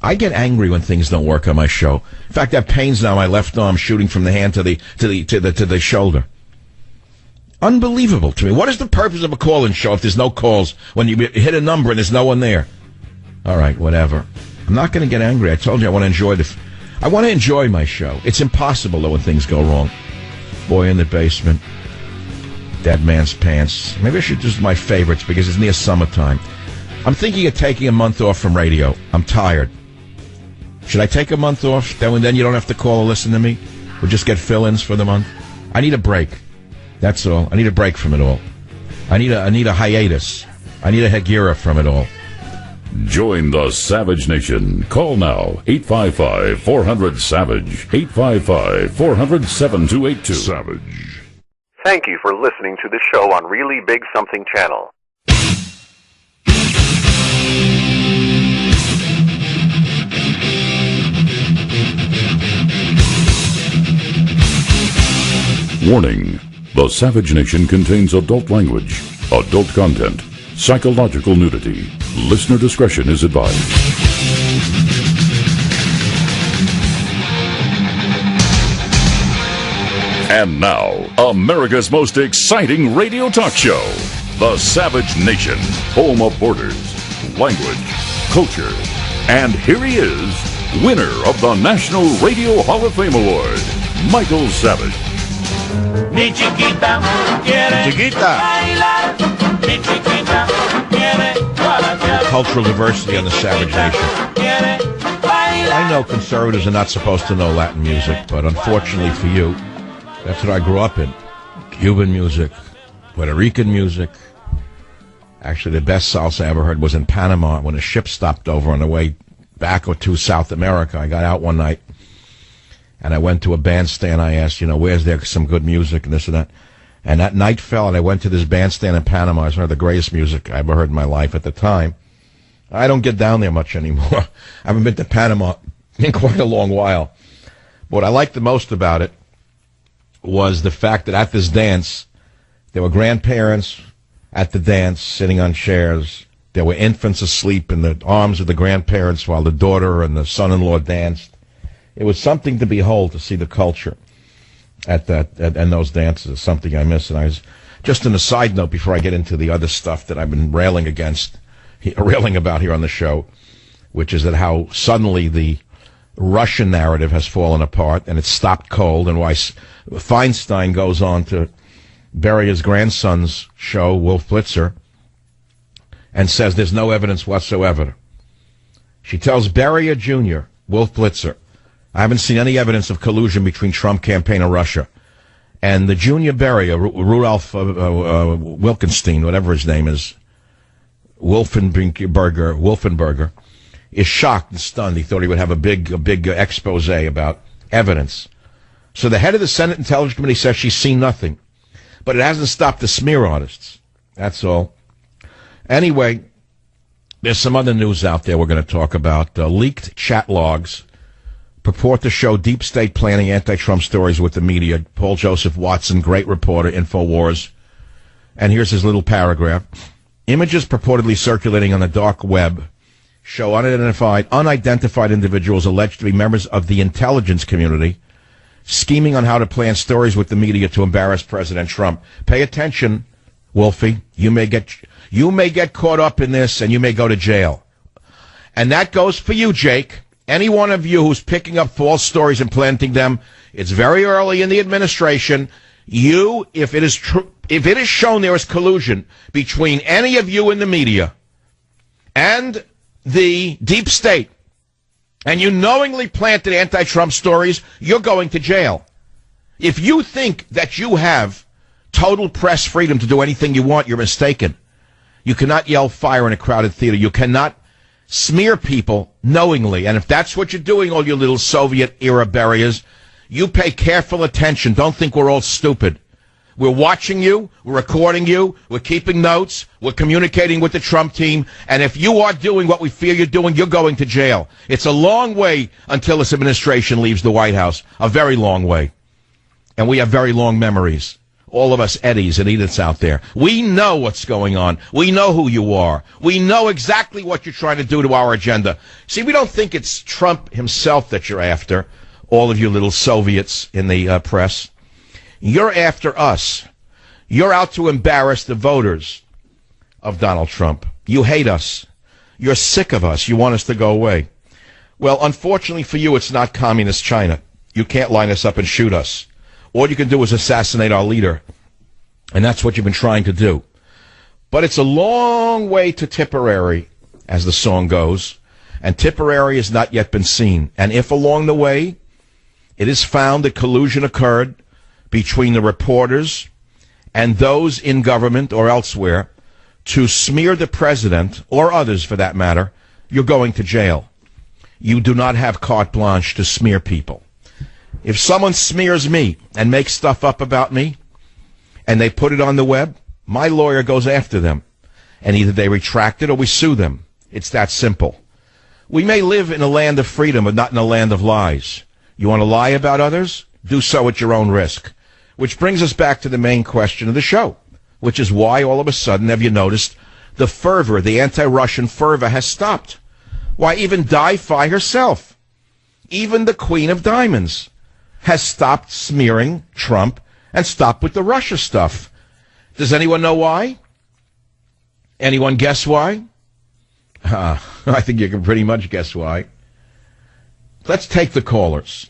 I get angry when things don't work on my show. In fact, I have pains now in my left arm shooting from the hand to the shoulder. Unbelievable to me. What is the purpose of a call-in show if there's no calls when you hit a number and there's no one there? All right, whatever. I'm not going to get angry. I told you I want to enjoy I want to enjoy my show. It's impossible though when things go wrong. Boy in the Basement, Dead Man's Pants. Maybe I should do my favorites because it's near summertime. I'm thinking of taking a month off from radio. I'm tired. Should I take a month off? Then you don't have to call or listen to me? We'll just get fill-ins for the month? I need a break. That's all. I need a break from it all. I need a hiatus. I need a Hegira from it all. Join the Savage Nation. Call now, 855-400-SAVAGE, 855-400-7282. Savage. Thank you for listening to the show on Really Big Something Channel. Warning. The Savage Nation contains adult language, adult content, psychological nudity. Listener discretion is advised. And now, America's most exciting radio talk show, The Savage Nation, home of borders, language, culture, and here he is, winner of the National Radio Hall of Fame Award, Michael Savage. Mi chiquita quiere bailar. Mi chiquita quiere guarachear. Cultural diversity on the Savage Nation. I know conservatives are not supposed to know Latin music, but unfortunately for you, that's what I grew up in. Cuban music, Puerto Rican music. Actually, the best salsa I ever heard was in Panama when a ship stopped over on the way back to South America. I got out one night, and I went to a bandstand. I asked, where's there some good music and this and that. And that night fell, and I went to this bandstand in Panama. It was one of the greatest music I ever heard in my life at the time. I don't get down there much anymore. I haven't been to Panama in quite a long while. What I liked the most about it was the fact that at this dance, there were grandparents at the dance sitting on chairs. There were infants asleep in the arms of the grandparents while the daughter and the son-in-law danced. It was something to behold, to see the culture at those dances. It's something I miss. And I was, just on a side note before I get into the other stuff that I've been railing about here on the show, which is that how suddenly the Russian narrative has fallen apart and it's stopped cold, and why Feinstein goes on to Beria's grandson's show, Wolf Blitzer, and says there's no evidence whatsoever. She tells Beria Jr., Wolf Blitzer, I haven't seen any evidence of collusion between Trump campaign and Russia. And the junior Beria, Rudolph Wilkenstein, whatever his name is, Wolfenberger, is shocked and stunned. He thought he would have a big expose about evidence. So the head of the Senate Intelligence Committee says she's seen nothing. But it hasn't stopped the smear artists. That's all. Anyway, there's some other news out there we're going to talk about. Leaked chat logs purport to show deep state planning anti-Trump stories with the media. Paul Joseph Watson, great reporter, InfoWars. And here's his little paragraph. Images purportedly circulating on the dark web show unidentified individuals alleged to be members of the intelligence community scheming on how to plan stories with the media to embarrass President Trump. Pay attention, Wolfie. You may get caught up in this, and you may go to jail. And that goes for you, Jake. Any one of you who's picking up false stories and planting them, it's very early in the administration. If it is shown there is collusion between any of you in the media and the deep state, and you knowingly planted anti-Trump stories, you're going to jail. If you think that you have total press freedom to do anything you want, you're mistaken. You cannot yell fire in a crowded theater. You cannot smear people knowingly. And if that's what you're doing, all you little Soviet-era Berias, you pay careful attention. Don't think we're all stupid. We're watching you, we're recording you, we're keeping notes, we're communicating with the Trump team, and if you are doing what we fear you're doing, you're going to jail. It's a long way until this administration leaves the White House, a very long way. And we have very long memories. All of us Eddies and Ediths out there. We know what's going on. We know who you are. We know exactly what you're trying to do to our agenda. See, we don't think it's Trump himself that you're after, all of you little Soviets in the press. You're after us. You're out to embarrass the voters of Donald Trump. You hate us. You're sick of us. You want us to go away. Well, unfortunately for you, it's not communist China. You can't line us up and shoot us. All you can do is assassinate our leader. And that's what you've been trying to do. But it's a long way to Tipperary, as the song goes. And Tipperary has not yet been seen. And if along the way it is found that collusion occurred between the reporters and those in government or elsewhere to smear the president, or others for that matter, you're going to jail. You do not have carte blanche to smear people. If someone smears me and makes stuff up about me, and they put it on the web, my lawyer goes after them. And either they retract it or we sue them. It's that simple. We may live in a land of freedom, but not in a land of lies. You want to lie about others? Do so at your own risk. Which brings us back to the main question of the show, which is why all of a sudden have you noticed the fervor, the anti-Russian fervor has stopped? Why, even Di-Fi herself, even the Queen of Diamonds, has stopped smearing Trump and stopped with the Russia stuff. Does anyone know why? Anyone guess why? I think you can pretty much guess why. Let's take the callers.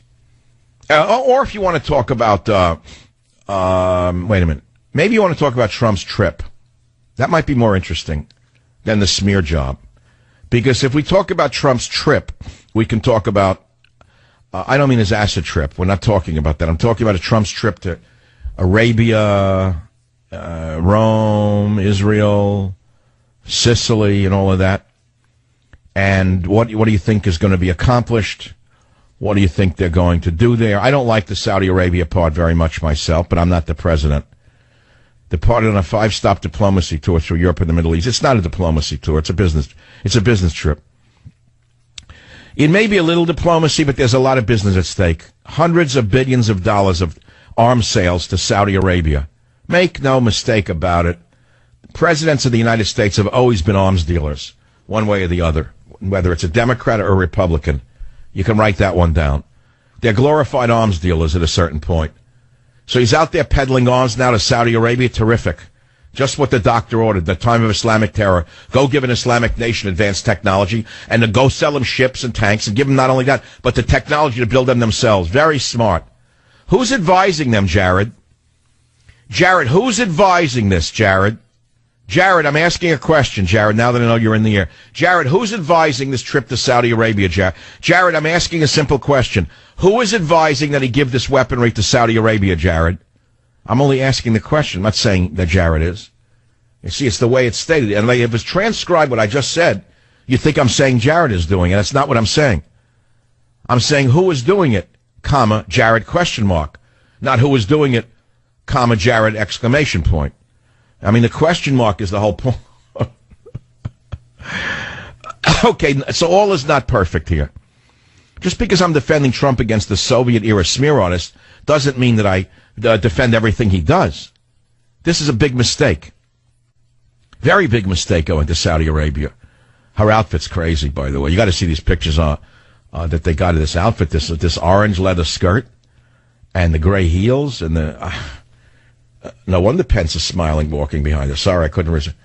Or if you want to talk about, wait a minute. Maybe you want to talk about Trump's trip. That might be more interesting than the smear job. Because if we talk about Trump's trip, we can talk about, I don't mean his acid trip. We're not talking about that. I'm talking about a Trump's trip to Arabia, Rome, Israel, Sicily, and all of that. And what do you think is going to be accomplished? What do you think they're going to do there? I don't like the Saudi Arabia part very much myself, but I'm not the president. Departed on a 5-stop diplomacy tour through Europe and the Middle East. It's not a diplomacy tour. It's a business trip. It may be a little diplomacy, but there's a lot of business at stake. Hundreds of billions of dollars of arms sales to Saudi Arabia. Make no mistake about it. Presidents of the United States have always been arms dealers, one way or the other, whether it's a Democrat or a Republican. You can write that one down. They're glorified arms dealers at a certain point. So he's out there peddling arms now to Saudi Arabia. Terrific. Just what the doctor ordered, the time of Islamic terror. Go give an Islamic nation advanced technology and to go sell them ships and tanks and give them not only that, but the technology to build them themselves. Very smart. Who's advising them, Jared? Jared, who's advising this, Jared? Jared, I'm asking a question, Jared, now that I know you're in the air. Jared, who's advising this trip to Saudi Arabia, Jared? Jared, I'm asking a simple question. Who is advising that he give this weaponry to Saudi Arabia, Jared? I'm only asking the question. I'm not saying that Jared is. You see, it's the way it's stated. And if it's transcribed what I just said, you think I'm saying Jared is doing it. That's not what I'm saying. I'm saying who is doing it, comma, Jared, question mark. Not who is doing it, comma, Jared, exclamation point. I mean, the question mark is the whole point. Okay, so all is not perfect here. Just because I'm defending Trump against the Soviet-era smear artist doesn't mean that I defend everything he does. This is a big mistake. Very big mistake going to Saudi Arabia. Her outfit's crazy, by the way. You got to see these pictures that they got of this outfit, this orange leather skirt and the gray heels and the... no wonder Pence is smiling walking behind her. Sorry, I couldn't resist.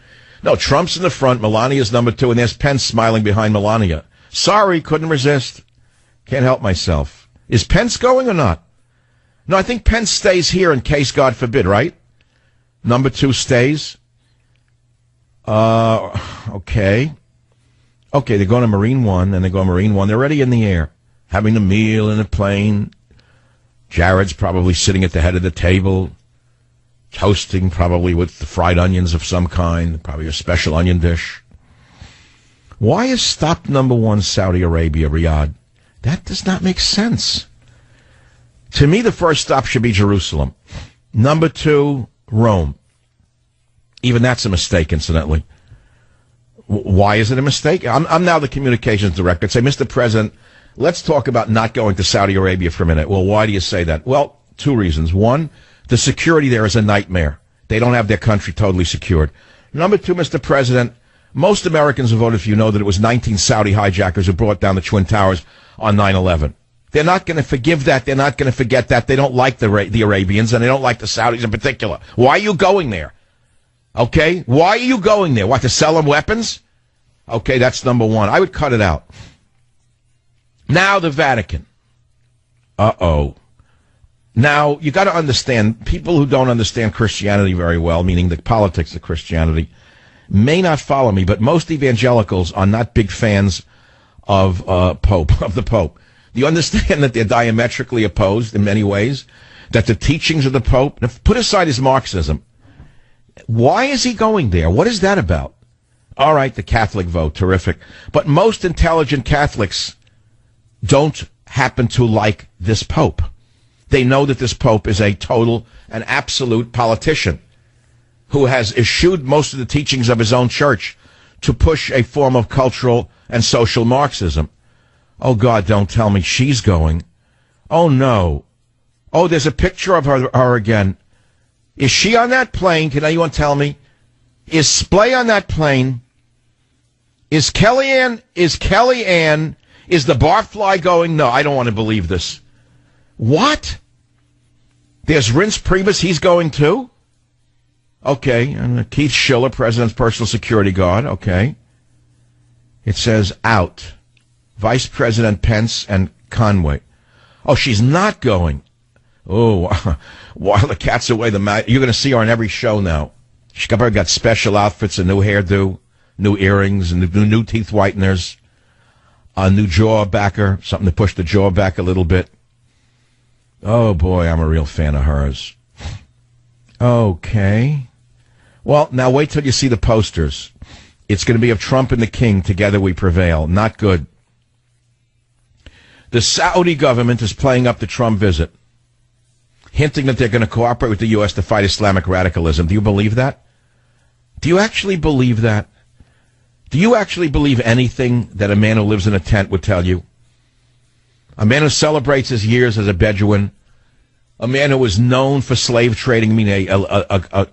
No, Trump's in the front, Melania's number 2, and there's Pence smiling behind Melania. Sorry, couldn't resist. Can't help myself. Is Pence going or not? No, I think Pence stays here in case, God forbid, right? Number 2 stays. Okay. Okay, they're going to Marine One, and they go to Marine One. They're already in the air, having a meal in a plane. Jared's probably sitting at the head of the table, toasting probably with the fried onions of some kind, probably a special onion dish. Why is stop number 1 Saudi Arabia, Riyadh? That does not make sense. To me, the first stop should be Jerusalem. Number 2, Rome. Even that's a mistake, incidentally. Why is it a mistake? I'm now the communications director. I'd say, Mr. President, let's talk about not going to Saudi Arabia for a minute. Well, why do you say that? Well, 2 reasons. 1, the security there is a nightmare. They don't have their country totally secured. Number 2, Mr. President, most Americans who voted for you know that it was 19 Saudi hijackers who brought down the Twin Towers on 9/11. They're not going to forgive that. They're not going to forget that. They don't like the Arabians, and they don't like the Saudis in particular. Why are you going there? Okay? Why are you going there? What, to sell them weapons? Okay, that's number 1. I would cut it out. Now the Vatican. Uh-oh. Now, you got to understand, people who don't understand Christianity very well, meaning the politics of Christianity, may not follow me, but most evangelicals are not big fans of the Pope. Do you understand that they're diametrically opposed in many ways? That the teachings of the Pope, put aside his Marxism, why is he going there? What is that about? All right, the Catholic vote, terrific. But most intelligent Catholics don't happen to like this Pope. They know that this Pope is a total and absolute politician who has eschewed most of the teachings of his own church to push a form of cultural and social Marxism. Oh, God, don't tell me she's going. Oh, no. Oh, there's a picture of her again. Is she on that plane? Can anyone tell me? Is Splay on that plane? Is Kellyanne? Is the barfly going? No, I don't want to believe this. What? There's Reince Priebus. He's going too? Okay. And Keith Schiller, President's personal security guard. Okay. It says out. Vice President Pence and Conway. Oh, she's not going. Oh, while the cat's away, you're going to see her on every show now. She's got special outfits, a new hairdo, new earrings, and new teeth whiteners, a new jaw backer, something to push the jaw back a little bit. Oh, boy, I'm a real fan of hers. Okay. Well, now wait till you see the posters. It's going to be of Trump and the King, Together We Prevail. Not good. The Saudi government is playing up the Trump visit, hinting that they're going to cooperate with the U.S. to fight Islamic radicalism. Do you believe that? Do you actually believe that? Do you actually believe anything that a man who lives in a tent would tell you? A man who celebrates his years as a Bedouin, a man who was known for slave trading. I mean,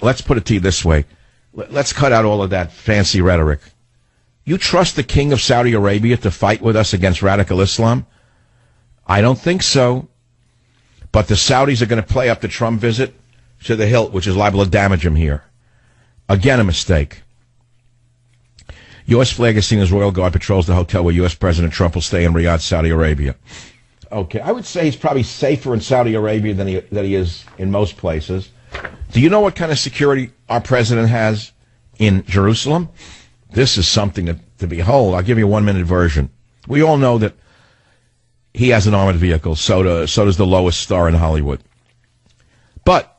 let's put it to you this way. Let's cut out all of that fancy rhetoric. You trust the king of Saudi Arabia to fight with us against radical Islam? I don't think so. But the Saudis are going to play up the Trump visit to the hilt, which is liable to damage him here. Again, a mistake. U.S. flag is seen as Royal Guard patrols the hotel where U.S. President Trump will stay in Riyadh, Saudi Arabia. Okay, I would say he's probably safer in Saudi Arabia than he is in most places. Do you know what kind of security our president has in Jerusalem? This is something to behold. I'll give you a 1-minute version. We all know that he has an armored vehicle. So does the lowest star in Hollywood. But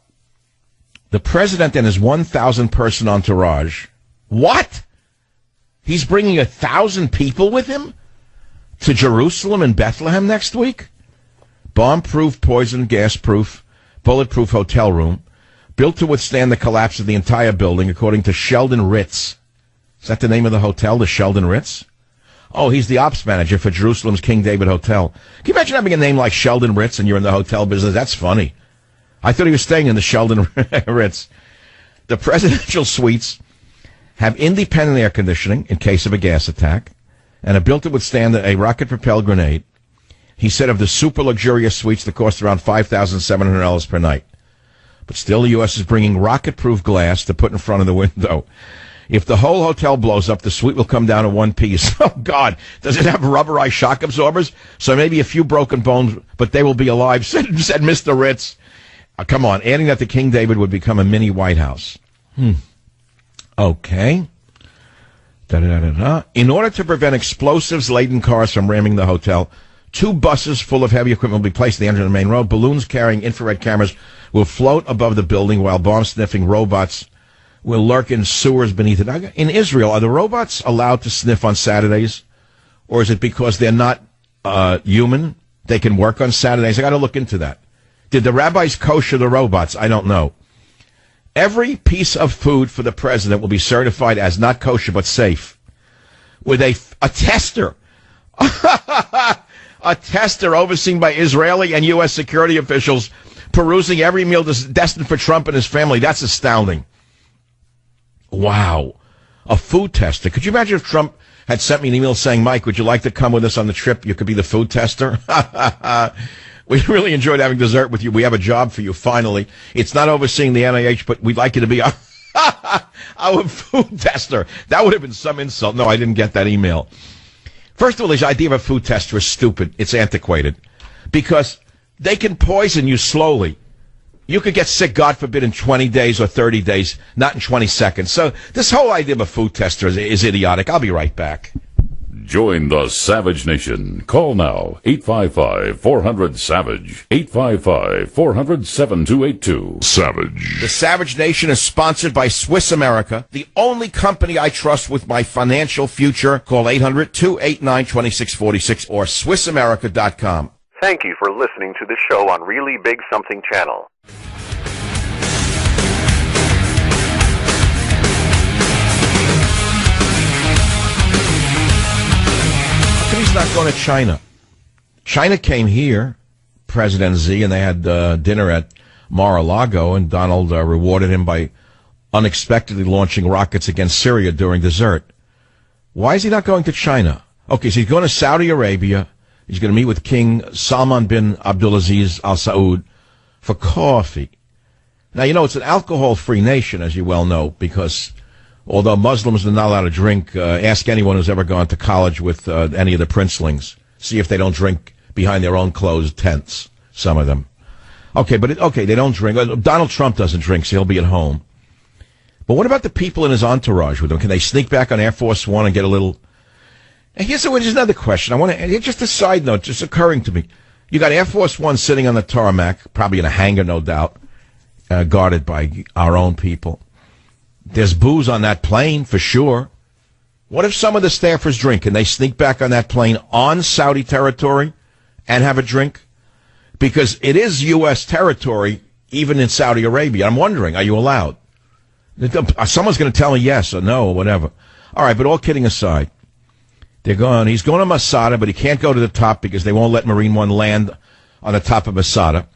the president and his 1,000-person entourage, what? He's bringing 1,000 people with him to Jerusalem and Bethlehem next week? Bomb-proof, poison, gas-proof, bulletproof hotel room, built to withstand the collapse of the entire building, according to Sheldon Ritz. Is that the name of the hotel, the Sheldon Ritz? Oh, he's the ops manager for Jerusalem's King David Hotel. Can you imagine having a name like Sheldon Ritz and you're in the hotel business? That's funny. I thought he was staying in the Sheldon Ritz. The presidential suites have independent air conditioning in case of a gas attack and are built to withstand a rocket-propelled grenade. He said of the super luxurious suites that cost around $5,700 per night. But still, the U.S. is bringing rocket-proof glass to put in front of the window. If the whole hotel blows up, the suite will come down in one piece. Oh, God. Does it have rubberized shock absorbers? So maybe a few broken bones, but they will be alive, said Mr. Ritz. Come on. Adding that the King David would become a mini White House. Okay. In order to prevent explosives-laden cars from ramming the hotel, 2 buses full of heavy equipment will be placed at the end of the main road. Balloons carrying infrared cameras will float above the building while bomb-sniffing robots will lurk in sewers beneath it. In Israel, are the robots allowed to sniff on Saturdays? Or is it because they're not human? They can work on Saturdays? I got to look into that. Did the rabbis kosher the robots? I don't know. Every piece of food for the president will be certified as not kosher but safe. With a tester. A tester overseen by Israeli and U.S. security officials perusing every meal destined for Trump and his family. That's astounding. Wow. A food tester. Could you imagine if Trump had sent me an email saying, Mike, would you like to come with us on the trip? You could be the food tester. We really enjoyed having dessert with you. We have a job for you, finally. It's not overseeing the NIH, but we'd like you to be our food tester. That would have been some insult. No, I didn't get that email. First of all, this idea of a food tester is stupid. It's antiquated. Because they can poison you slowly. You could get sick, God forbid, in 20 days or 30 days, not in 20 seconds. So this whole idea of a food tester is idiotic. I'll be right back. Join the Savage Nation. Call now, 855-400-SAVAGE, 855-400-7282. Savage. The Savage Nation is sponsored by Swiss America, the only company I trust with my financial future. Call 800-289-2646 or SwissAmerica.com. Thank you for listening to the show on Really Big Something Channel. He's not going to China. China came here, President Xi, and they had dinner at Mar-a-Lago, and Donald rewarded him by unexpectedly launching rockets against Syria during dessert. Why is he not going to China? Okay, so he's going to Saudi Arabia. He's going to meet with King Salman bin Abdulaziz Al Saud for coffee. Now, you know, it's an alcohol-free nation, as you well know, because although Muslims are not allowed to drink, ask anyone who's ever gone to college with any of the princelings. See if they don't drink behind their own closed tents, some of them. Okay, but they don't drink. Donald Trump doesn't drink, so he'll be at home. But what about the people in his entourage with him? Can they sneak back on Air Force One and get a little... And here's another question. I want to... Just a side note, just occurring to me. You got Air Force One sitting on the tarmac, probably in a hangar, no doubt, guarded by our own people. There's booze on that plane, for sure. What if some of the staffers drink and they sneak back on that plane on Saudi territory and have a drink? Because it is U.S. territory, even in Saudi Arabia. I'm wondering, are you allowed? Someone's going to tell me yes or no or whatever. All right, but all kidding aside, he's going to Masada, but he can't go to the top because they won't let Marine One land on the top of Masada.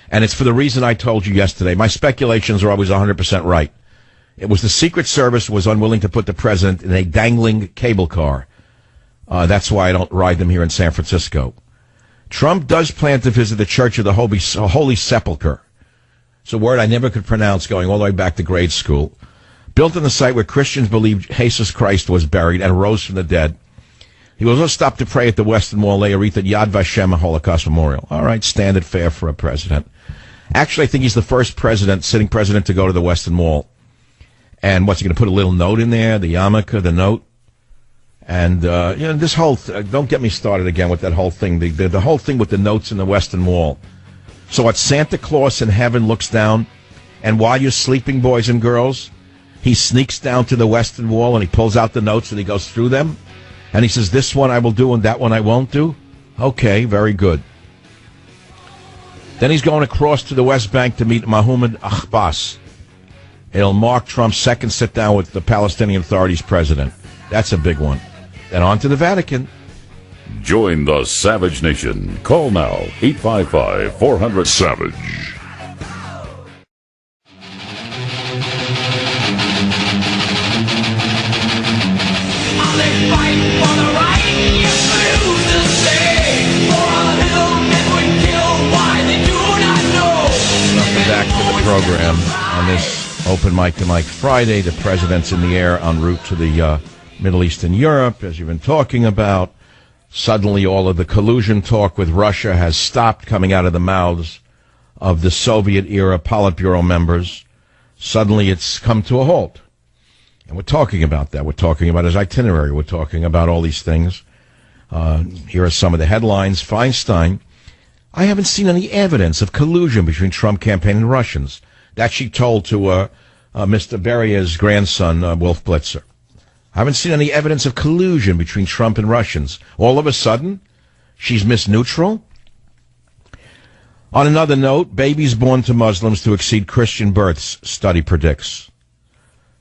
And it's for the reason I told you yesterday. My speculations are always 100% right. It was the Secret Service was unwilling to put the president in a dangling cable car. That's why I don't ride them here in San Francisco. Trump does plan to visit the Church of the Holy Sepulchre. It's a word I never could pronounce going all the way back to grade school. Built on the site where Christians believed Jesus Christ was buried and rose from the dead. He will also stop to pray at the Western Wall, lay a wreath at Yad Vashem, a Holocaust memorial. All right, standard fare for a president. Actually, I think he's the first sitting president to go to the Western Wall. And what's he going to put a little note in there? The yarmulke, the note. And, this whole, don't get me started again with that whole thing. The whole thing with the notes in the Western Wall. So what, Santa Claus in heaven looks down, and while you're sleeping, boys and girls, he sneaks down to the Western Wall and he pulls out the notes and he goes through them. And he says, this one I will do and that one I won't do? Okay, very good. Then he's going across to the West Bank to meet Mahmoud Abbas. It'll mark Trump's second sit-down with the Palestinian Authority's president. That's a big one. Then on to the Vatican. Join the Savage Nation. Call now, 855-400-SAVAGE. Welcome back to the program on this Open Mic to Mike Friday. The president's in the air en route to the Middle East and Europe, as you've been talking about. Suddenly, all of the collusion talk with Russia has stopped coming out of the mouths of the Soviet-era Politburo members. Suddenly, it's come to a halt. And we're talking about that. We're talking about his itinerary. We're talking about all these things. Here are some of the headlines. Feinstein, I haven't seen any evidence of collusion between Trump campaign and Russians. That she told to Mr. Beria's grandson, Wolf Blitzer. I haven't seen any evidence of collusion between Trump and Russians. All of a sudden, she's Miss Neutral? On another note, babies born to Muslims to exceed Christian births, study predicts.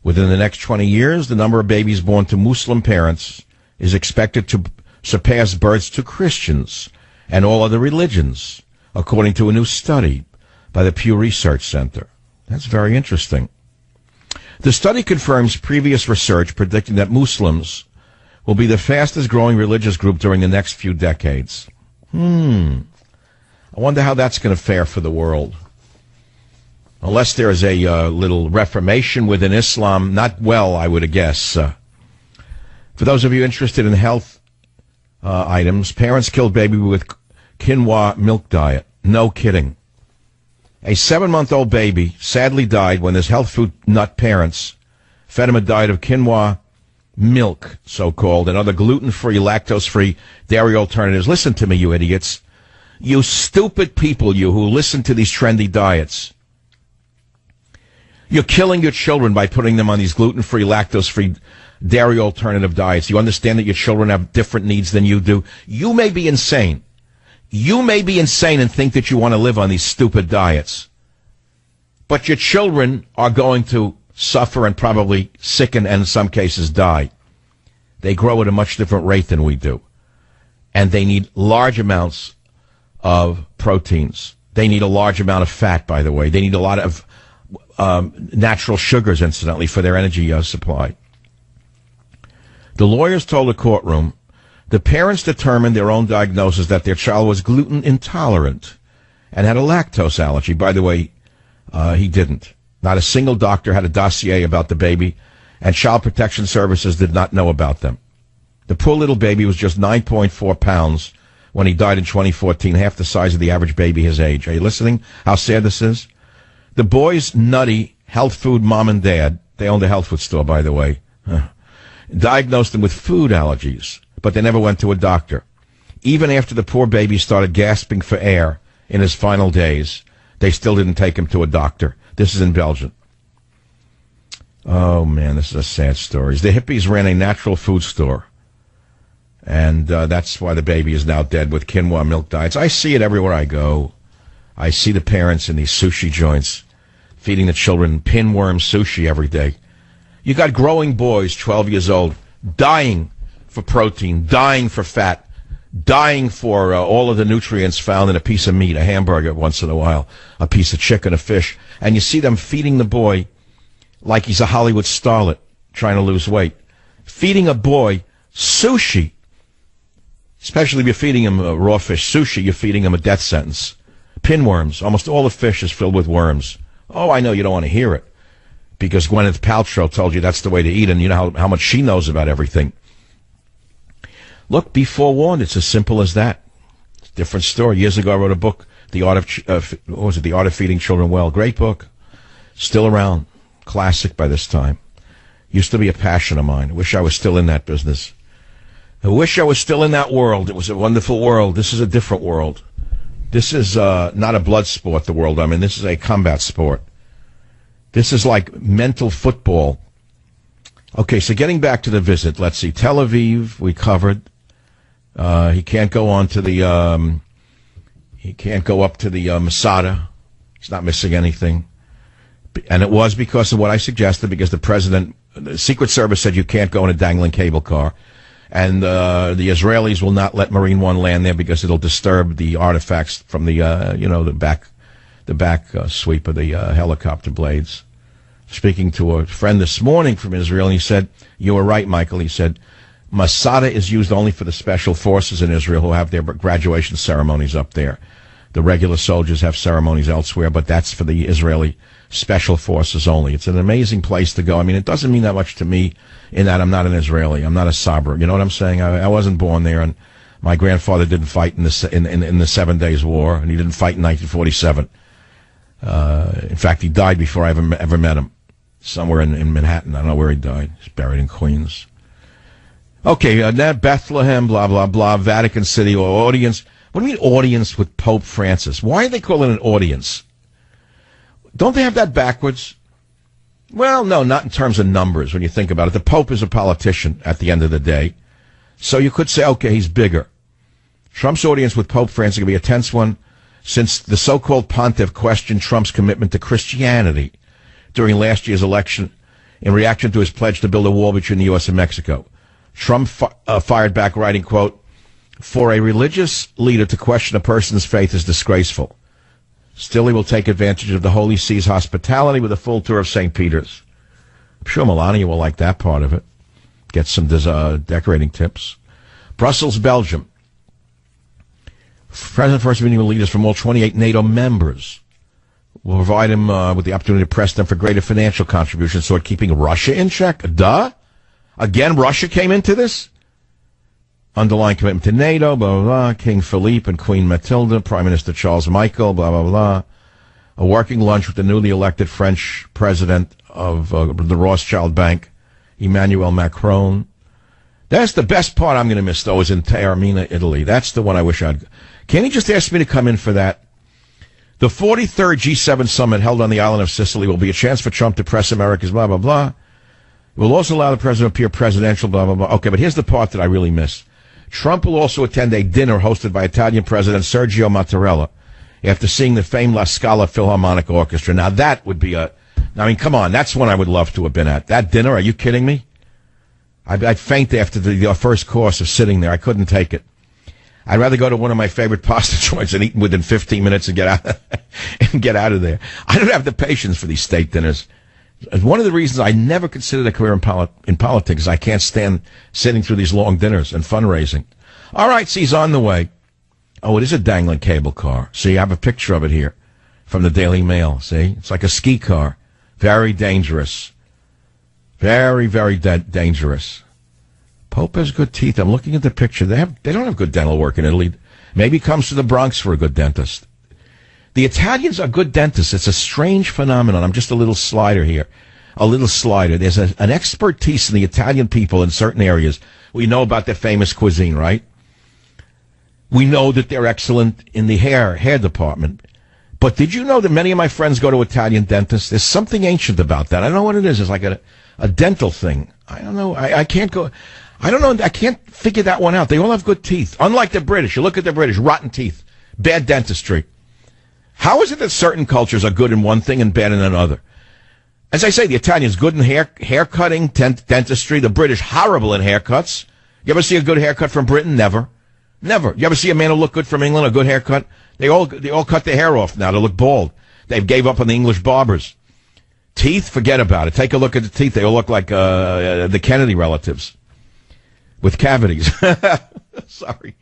Within the next 20 years, the number of babies born to Muslim parents is expected to surpass births to Christians and all other religions, according to a new study by the Pew Research Center. That's very interesting. The study confirms previous research predicting that Muslims will be the fastest growing religious group during the next few decades. I wonder how that's going to fare for the world. Unless there's a little reformation within Islam, not well, I would guess. For those of you interested in health items, parents killed baby with quinoa milk diet. No kidding. A 7-month-old baby sadly died when his health food nut parents fed him a diet of quinoa milk, so-called, and other gluten-free, lactose-free dairy alternatives. Listen to me, you idiots. You stupid people, you who listen to these trendy diets. You're killing your children by putting them on these gluten-free, lactose-free dairy alternative diets. You understand that your children have different needs than you do? You may be insane. You may be insane and think that you want to live on these stupid diets. But your children are going to suffer and probably sicken and in some cases die. They grow at a much different rate than we do. And they need large amounts of proteins. They need a large amount of fat, by the way. They need a lot of natural sugars, incidentally, for their energy supply. The lawyers told the courtroom the parents determined their own diagnosis that their child was gluten intolerant and had a lactose allergy. By the way, he didn't. Not a single doctor had a dossier about the baby, and Child Protection Services did not know about them. The poor little baby was just 9.4 pounds when he died in 2014, half the size of the average baby his age. Are you listening? How sad this is? The boy's nutty health food mom and dad, they owned a health food store, by the way, diagnosed him with food allergies, but they never went to a doctor. Even after the poor baby started gasping for air in his final days, they still didn't take him to a doctor. This is in Belgium. Oh, man, this is a sad story. The hippies ran a natural food store, and that's why the baby is now dead with quinoa milk diets. I see it everywhere I go. I see the parents in these sushi joints feeding the children pinworm sushi every day. You got growing boys, 12 years old, dying for protein, dying for fat, dying for all of the nutrients found in a piece of meat, a hamburger once in a while, a piece of chicken, a fish. And you see them feeding the boy like he's a Hollywood starlet trying to lose weight. Feeding a boy sushi, especially if you're feeding him raw fish sushi, you're feeding him a death sentence. Pinworms. Almost all the fish is filled with worms. Oh, I know you don't want to hear it, because Gwyneth Paltrow told you that's the way to eat, and you know how much she knows about everything. Look, be forewarned. It's as simple as that. It's a different story. Years ago, I wrote a book, The Art of Feeding Children Well. Great book. Still around. Classic by this time. Used to be a passion of mine. I wish I was still in that business. I wish I was still in that world. It was a wonderful world. This is a different world. This is not a blood sport, the world I'm in. This is a combat sport. This is like mental football. Okay, so getting back to the visit, let's see. Tel Aviv, we covered. He can't go on to the, he can't go up to the Masada. He's not missing anything. And it was because of what I suggested, because the Secret Service said you can't go in a dangling cable car. And the Israelis will not let Marine One land there because it'll disturb the artifacts from the, the back sweep of the helicopter blades. Speaking to a friend this morning from Israel, and he said, you were right, Michael. He said, Masada is used only for the special forces in Israel who have their graduation ceremonies up there. The regular soldiers have ceremonies elsewhere, but that's for the Israeli special forces only. It's an amazing place to go. I mean, it doesn't mean that much to me in that I'm not an Israeli. I'm not a Sabra. You know what I'm saying? I wasn't born there, and my grandfather didn't fight in the 7 Days War, and he didn't fight in 1947. In fact, he died before I ever met him. Somewhere in Manhattan. I don't know where he died. He's buried in Queens. Okay, that Bethlehem, blah, blah, blah, Vatican City, or audience. What do you mean audience with Pope Francis? Why do they call it an audience? Don't they have that backwards? Well, no, not in terms of numbers when you think about it. The Pope is a politician at the end of the day. So you could say, okay, he's bigger. Trump's audience with Pope Francis could be a tense one, since the so-called pontiff questioned Trump's commitment to Christianity during last year's election in reaction to his pledge to build a wall between the U.S. and Mexico. Trump fired back, writing, quote, for a religious leader to question a person's faith is disgraceful. Still, he will take advantage of the Holy See's hospitality with a full tour of St. Peter's. I'm sure Melania will like that part of it. Get some decorating tips. Brussels, Belgium. President First meeting with leaders from all 28 NATO members will provide him with the opportunity to press them for greater financial contributions toward keeping Russia in check. Duh. Again, Russia came into this. Underlying commitment to NATO, blah, blah, blah. King Philippe and Queen Matilda, Prime Minister Charles Michel, blah, blah, blah. A working lunch with the newly elected French president of the Rothschild Bank Emmanuel Macron. That's the best part I'm going to miss, though, is in Taormina, Italy. That's the one I wish I'd... Can't he just ask me to come in for that? The 43rd G7 summit held on the island of Sicily will be a chance for Trump to press America's blah, blah, blah. It will also allow the president to appear presidential, blah, blah, blah. Okay, but here's the part that I really miss. Trump will also attend a dinner hosted by Italian President Sergio Mattarella after seeing the famed La Scala Philharmonic Orchestra. Now, that would be I mean, come on, that's one I would love to have been at. That dinner, are you kidding me? I'd faint after the first course of sitting there. I couldn't take it. I'd rather go to one of my favorite pasta joints and eat within 15 minutes and get out of there. I don't have the patience for these state dinners. One of the reasons I never considered a career in politics is I can't stand sitting through these long dinners and fundraising. All right, see, he's on the way. Oh, it is a dangling cable car. See, I have a picture of it here from the Daily Mail. See, it's like a ski car. Very dangerous. Very, very dangerous. Pope has good teeth. I'm looking at the picture. They don't have good dental work in Italy. Maybe he comes to the Bronx for a good dentist. The Italians are good dentists. It's a strange phenomenon. I'm just a little slider here. A little slider. There's an expertise in the Italian people in certain areas. We know about their famous cuisine, right? We know that they're excellent in the hair department. But did you know that many of my friends go to Italian dentists? There's something ancient about that. I don't know what it is. It's like a dental thing. I don't know. I can't go... I don't know. I can't figure that one out. They all have good teeth. Unlike the British. You look at the British. Rotten teeth. Bad dentistry. How is it that certain cultures are good in one thing and bad in another? As I say, the Italians good in hair cutting, dentistry. The British horrible in haircuts. You ever see a good haircut from Britain? Never. Never. You ever see a man who look good from England? A good haircut? They all cut their hair off now to look bald. They gave up on the English barbers. Teeth, forget about it. Take a look at the teeth. They all look like the Kennedy relatives with cavities. Sorry.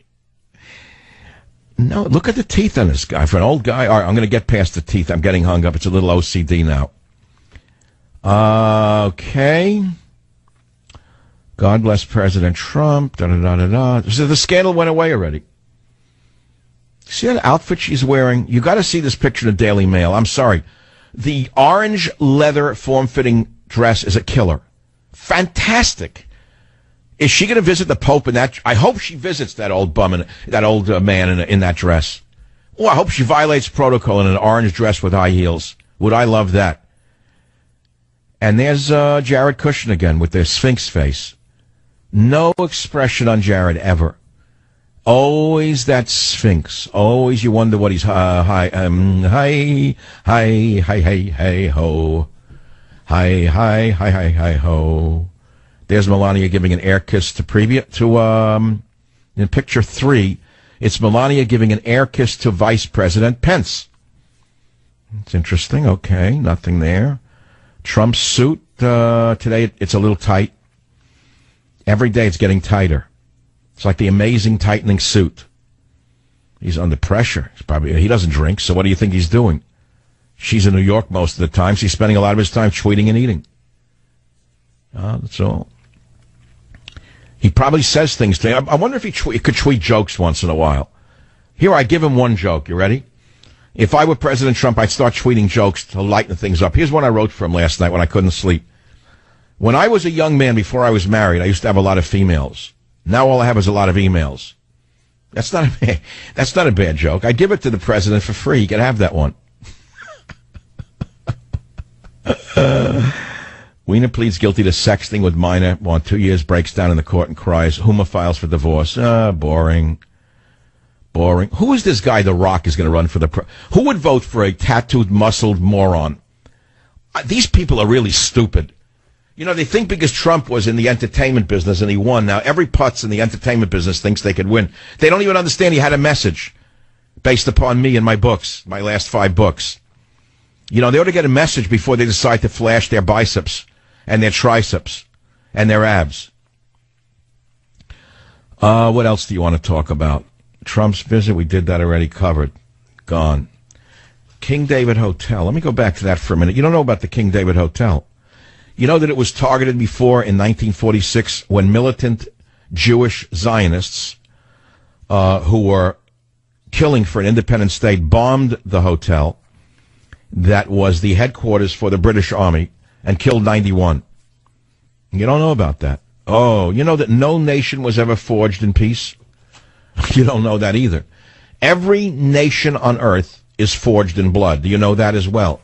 No, look at the teeth on this guy. For an old guy, all right, I'm going to get past the teeth. I'm getting hung up. It's a little OCD now. Okay. God bless President Trump. Da-da-da-da-da. So the scandal went away already. See that outfit she's wearing? You got to see this picture in the Daily Mail. I'm sorry. The orange leather form-fitting dress is a killer. Fantastic. Is she going to visit the Pope in that? I hope she visits that old bum, that old man in that dress. Oh, I hope she violates protocol in an orange dress with high heels. Would I love that? And there's Jared Kushner again with their Sphinx face. No expression on Jared ever. Always that Sphinx. Always you wonder what he's hi ho. Hi ho. There's Melania giving an air kiss to in picture 3. It's Melania giving an air kiss to Vice President Pence. It's interesting. Okay, nothing there. Trump's suit today, it's a little tight. Every day it's getting tighter. It's like the amazing tightening suit. He's under pressure. He doesn't drink, so what do you think he's doing? She's in New York most of the time. So he's spending a lot of his time tweeting and eating. That's all. He probably says things to him. I wonder if he could tweet jokes once in a while. Here, I give him one joke. You ready? If I were President Trump, I'd start tweeting jokes to lighten things up. Here's one I wrote for him last night when I couldn't sleep. When I was a young man before I was married, I used to have a lot of females. Now all I have is a lot of emails. That's not a bad joke. I give it to the president for free. He can have that one. Weiner pleads guilty to sexting with minor. On 2 years, breaks down in the court and cries. Huma files for divorce. Boring. Who is this guy The Rock is going to run for who would vote for a tattooed, muscled moron? These people are really stupid. You know, they think because Trump was in the entertainment business and he won, now every putz in the entertainment business thinks they could win. They don't even understand he had a message based upon me and my books, my last 5 books. You know, they ought to get a message before they decide to flash their biceps and their triceps and their abs. What else do you want to talk about? Trump's visit, we did that already, covered. Gone. King David Hotel. Let me go back to that for a minute. You don't know about the King David Hotel. You know that it was targeted before in 1946 when militant Jewish Zionists who were killing for an independent state bombed the hotel that was the headquarters for the British Army and killed 91. You don't know about that. Oh, you know that no nation was ever forged in peace? You don't know that either. Every nation on earth is forged in blood. Do you know that as well?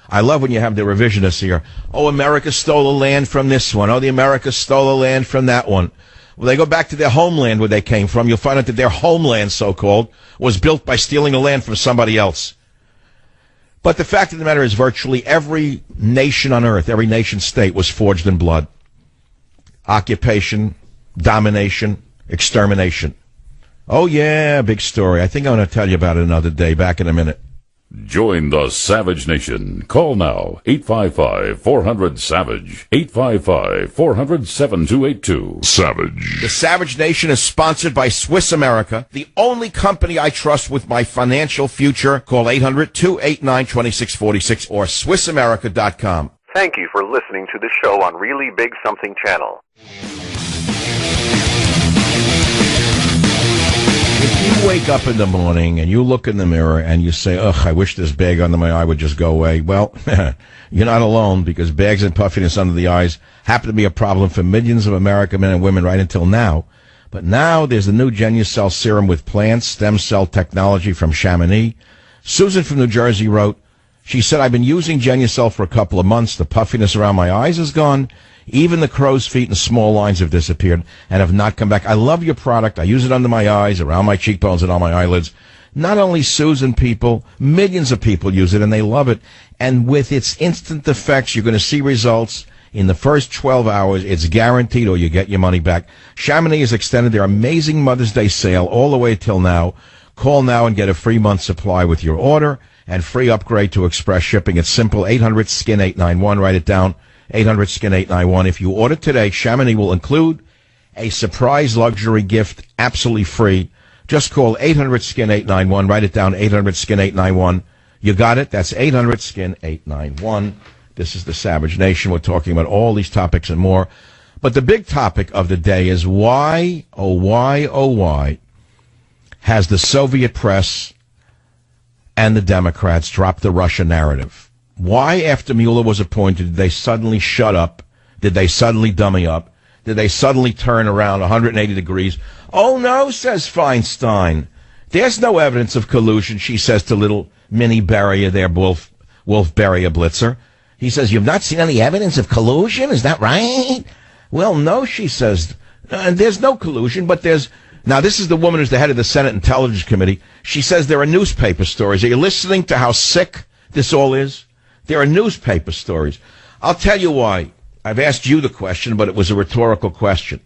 I love when you have the revisionists here. Oh, America stole the land from this one. Oh, the America stole the land from that one. Well, they go back to their homeland where they came from. You'll find out that their homeland, so-called, was built by stealing the land from somebody else. But the fact of the matter is virtually every nation on earth, every nation state was forged in blood. Occupation, domination, extermination. Oh, yeah, big story. I think I'm going to tell you about it another day. Back in a minute. Join the Savage Nation. Call now, 855-400-SAVAGE, 855-400-7282. Savage. The Savage Nation is sponsored by Swiss America, the only company I trust with my financial future. Call 800-289-2646 or SwissAmerica.com. Thank you for listening to the show on Really Big Something Channel. If you wake up in the morning and you look in the mirror and you say, ugh, I wish this bag under my eye would just go away, well, you're not alone, because bags and puffiness under the eyes happen to be a problem for millions of American men and women right until now. But now there's the new Genucell serum with plant stem cell technology from Chamonix. Susan from New Jersey wrote, she said, I've been using Genucell for a couple of months. The puffiness around my eyes is gone. Even the crow's feet and small lines have disappeared and have not come back. I love your product. I use it under my eyes, around my cheekbones, and on my eyelids. Not only Susan people, millions of people use it, and they love it. And with its instant effects, you're going to see results in the first 12 hours. It's guaranteed, or you get your money back. Chamonix has extended their amazing Mother's Day sale all the way till now. Call now and get a free month supply with your order and free upgrade to express shipping. It's simple, 800-SKIN-891. Write it down, 800-SKIN-891. If you order today, Chamonix will include a surprise luxury gift absolutely free. Just call 800-SKIN-891. Write it down, 800-SKIN-891. You got it? That's 800-SKIN-891. This is the Savage Nation. We're talking about all these topics and more. But the big topic of the day is why, oh why, has the Soviet press and the Democrats dropped the Russia narrative? Why, after Mueller was appointed, did they suddenly shut up? Did they suddenly dummy up? Did they suddenly turn around 180 degrees? Oh, no, says Feinstein. There's no evidence of collusion, she says to little Minnie Berrier there, Wolf Berrier Blitzer. He says, you've not seen any evidence of collusion? Is that right? Well, no, she says. There's no collusion, but there's... Now, this is the woman who's the head of the Senate Intelligence Committee. She says there are newspaper stories. Are you listening to how sick this all is? There are newspaper stories. I'll tell you why. I've asked you the question, but it was a rhetorical question.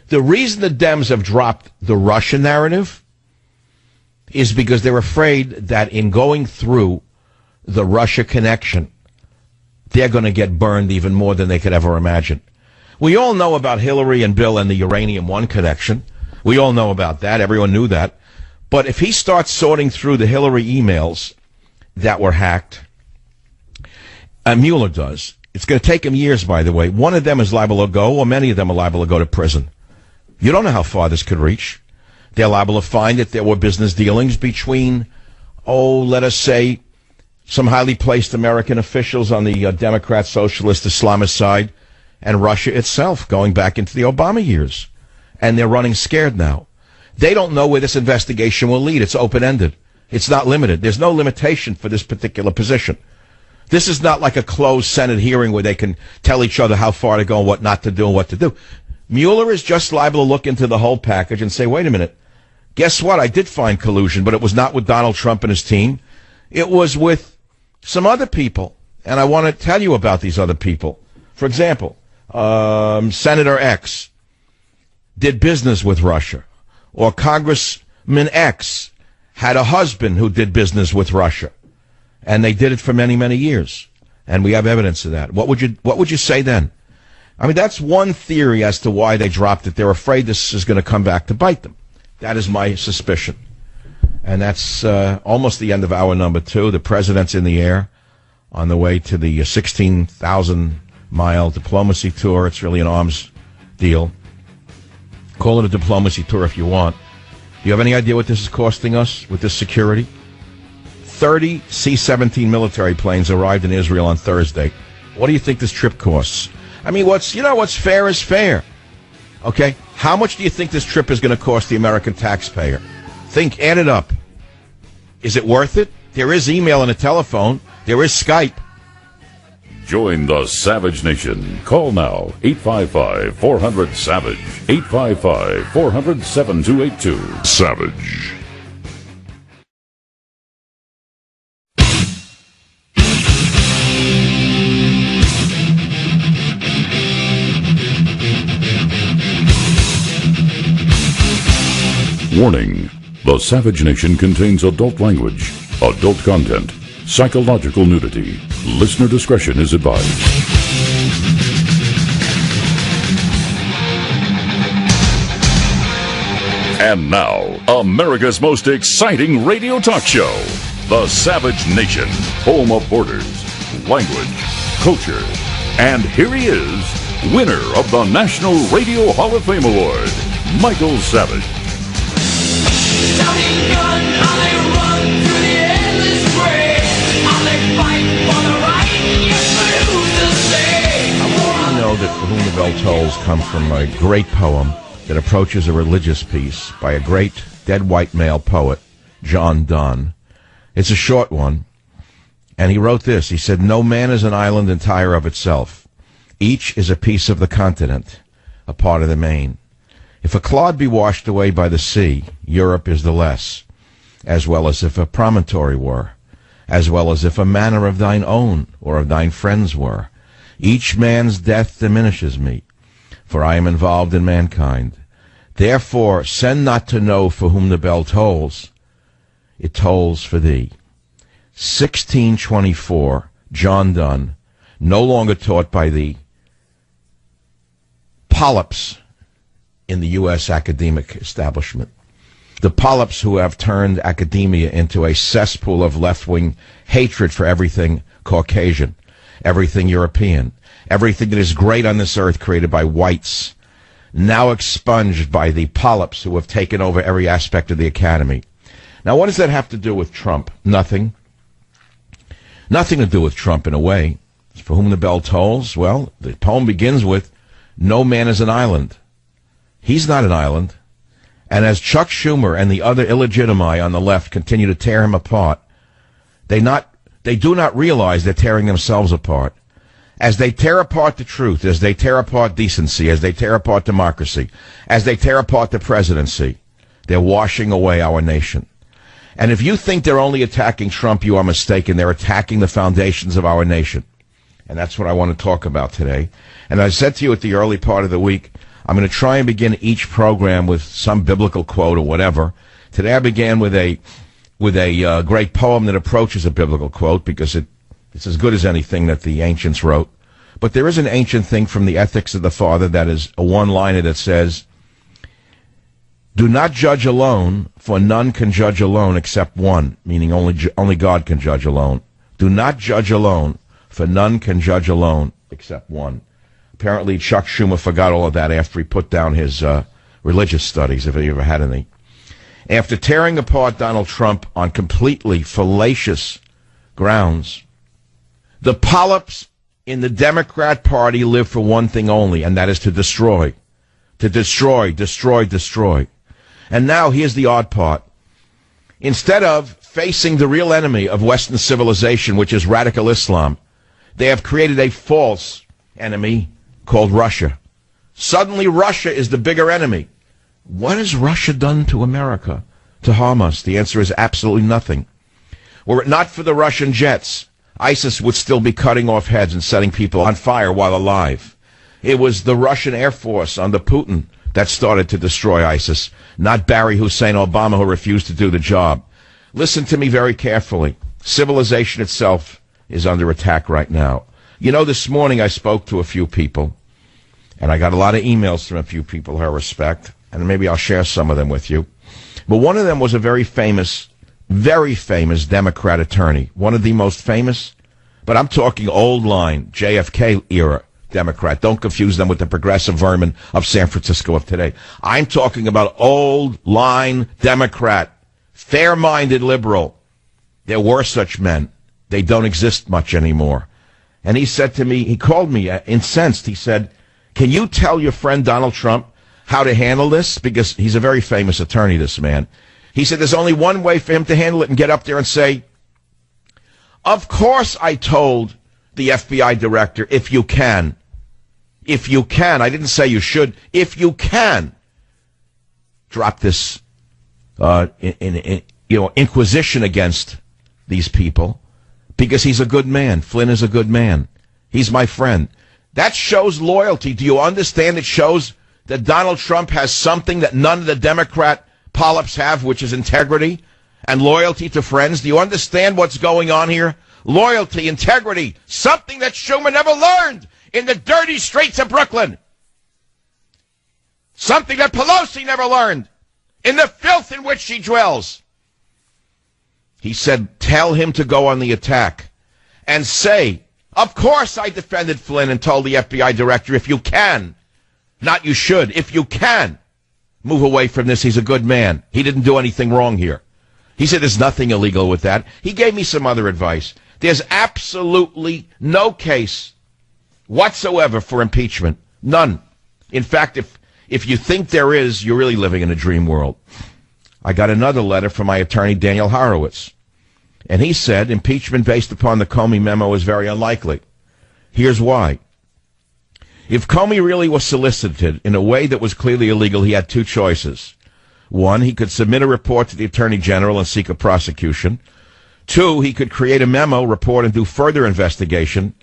The reason the Dems have dropped the Russia narrative is because they're afraid that in going through the Russia connection, they're going to get burned even more than they could ever imagine. We all know about Hillary and Bill and the Uranium One connection. We all know about that. Everyone knew that. But if he starts sorting through the Hillary emails that were hacked, Mueller does. It's going to take him years, by the way. One of them is liable to go, or many of them are liable to go to prison. You don't know how far this could reach. They're liable to find that there were business dealings between, let us say, some highly placed American officials on the Democrat, Socialist, Islamist side, and Russia itself, going back into the Obama years. And they're running scared now. They don't know where this investigation will lead. It's open-ended. It's not limited. There's no limitation for this particular position. This is not like a closed Senate hearing where they can tell each other how far to go and what not to do and what to do. Mueller is just liable to look into the whole package and say, wait a minute, guess what? I did find collusion, but it was not with Donald Trump and his team. It was with some other people, and I want to tell you about these other people. For example, Senator X did business with Russia, or Congressman X had a husband who did business with Russia, and they did it for many, many years, and we have evidence of that. What would you say then? I mean, that's one theory as to why they dropped it. They're afraid this is going to come back to bite them. That is my suspicion. And that's almost the end of hour number 2. The president's in the air on the way to the 16,000-mile diplomacy tour. It's really an arms deal. Call it a diplomacy tour if you want. Do you have any idea what this is costing us with this security? 30 C-17 military planes arrived in Israel on Thursday. What do you think this trip costs? I mean, what's fair is fair. Okay? How much do you think this trip is going to cost the American taxpayer? Add it up. Is it worth it? There is email and a telephone. There is Skype. Join the Savage Nation. Call now, 855-400-SAVAGE, 855-400-7282. Savage. Warning. The Savage Nation contains adult language, adult content, psychological nudity. Listener discretion is advised. And now, America's most exciting radio talk show, The Savage Nation, home of borders, language, culture, and here he is, winner of the National Radio Hall of Fame Award, Michael Savage. That For Whom the Bell Tolls comes from a great poem that approaches a religious piece by a great dead white male poet, John Donne. It's a short one, and he wrote this. He said, "No man is an island entire of itself. Each is a piece of the continent, a part of the main. If a clod be washed away by the sea, Europe is the less, as well as if a promontory were, as well as if a manor of thine own or of thine friends were. Each man's death diminishes me, for I am involved in mankind. Therefore, send not to know for whom the bell tolls. It tolls for thee." 1624, John Donne, no longer taught by the polyps in the U.S. academic establishment. The polyps who have turned academia into a cesspool of left-wing hatred for everything Caucasian, everything European, everything that is great on this earth created by whites, now expunged by the polyps who have taken over every aspect of the academy. Now, what does that have to do with Trump? Nothing. Nothing to do with Trump in a way. For whom the bell tolls? Well, the poem begins with, "No man is an island." He's not an island. And as Chuck Schumer and the other illegitimi on the left continue to tear him apart, they do not realize they're tearing themselves apart. As they tear apart the truth, as they tear apart decency, as they tear apart democracy, as they tear apart the presidency, they're washing away our nation. And if you think they're only attacking Trump, you are mistaken. They're attacking the foundations of our nation. And that's what I want to talk about today. And I said to you at the early part of the week, I'm going to try and begin each program with some biblical quote or whatever. Today I began with a great poem that approaches a biblical quote because it's as good as anything that the ancients wrote. But there is an ancient thing from the Ethics of the Father that is a one-liner that says, "Do not judge alone, for none can judge alone except one," meaning only God can judge alone. Do not judge alone, for none can judge alone except one. Apparently, Chuck Schumer forgot all of that after he put down his religious studies, if he ever had any. After tearing apart Donald Trump on completely fallacious grounds, the polyps in the Democrat Party live for one thing only, and that is to destroy. To destroy, destroy, destroy. And now here's the odd part. Instead of facing the real enemy of Western civilization, which is radical Islam, they have created a false enemy called Russia. Suddenly Russia is the bigger enemy. What has Russia done to America to harm us? The answer is absolutely nothing. Were it not for the Russian jets, ISIS would still be cutting off heads and setting people on fire while alive. It was the Russian Air Force under Putin that started to destroy ISIS, not Barry Hussein Obama, who refused to do the job. Listen to me very carefully. Civilization itself is under attack right now. You know, this morning I spoke to a few people, and I got a lot of emails from a few people who I respect, and maybe I'll share some of them with you. But one of them was a very famous Democrat attorney, one of the most famous, but I'm talking old line, JFK era Democrat. Don't confuse them with the progressive vermin of San Francisco of today. I'm talking about old line Democrat, fair-minded liberal. There were such men. They don't exist much anymore. And he said to me, he called me incensed. He said, can you tell your friend Donald Trump how to handle this? Because he's a very famous attorney, this man. He said there's only one way for him to handle it and get up there and say, of course I told the FBI director, if you can, I didn't say you should, if you can, drop this inquisition against these people, because he's a good man. Flynn is a good man. He's my friend. That shows loyalty. Do you understand? It shows that Donald Trump has something that none of the Democrat polyps have, which is integrity and loyalty to friends. Do you understand what's going on here? Loyalty, integrity, something that Schumer never learned in the dirty streets of Brooklyn. Something that Pelosi never learned in the filth in which she dwells. He said, tell him to go on the attack and say, of course I defended Flynn and told the FBI director, if you can, not you should, if you can, move away from this. He's a good man. He didn't do anything wrong here. He said there's nothing illegal with that. He gave me some other advice. There's absolutely no case whatsoever for impeachment. None. In fact, if you think there is, you're really living in a dream world. I got another letter from my attorney, Daniel Horowitz. And he said impeachment based upon the Comey memo is very unlikely. Here's why. If Comey really was solicited in a way that was clearly illegal, he had two choices. One, he could submit a report to the Attorney General and seek a prosecution. Two, he could create a memo, report, and do further investigation,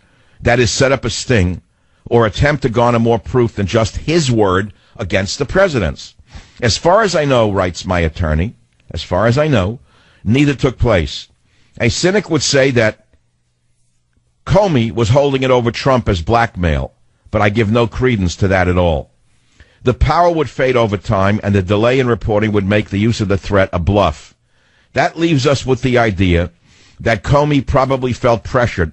that is, set up a sting, or attempt to garner more proof than just his word against the president's. As far as I know, writes my attorney, as far as I know, neither took place. A cynic would say that Comey was holding it over Trump as blackmail, but I give no credence to that at all. The power would fade over time, and the delay in reporting would make the use of the threat a bluff. That leaves us with the idea that Comey probably felt pressured,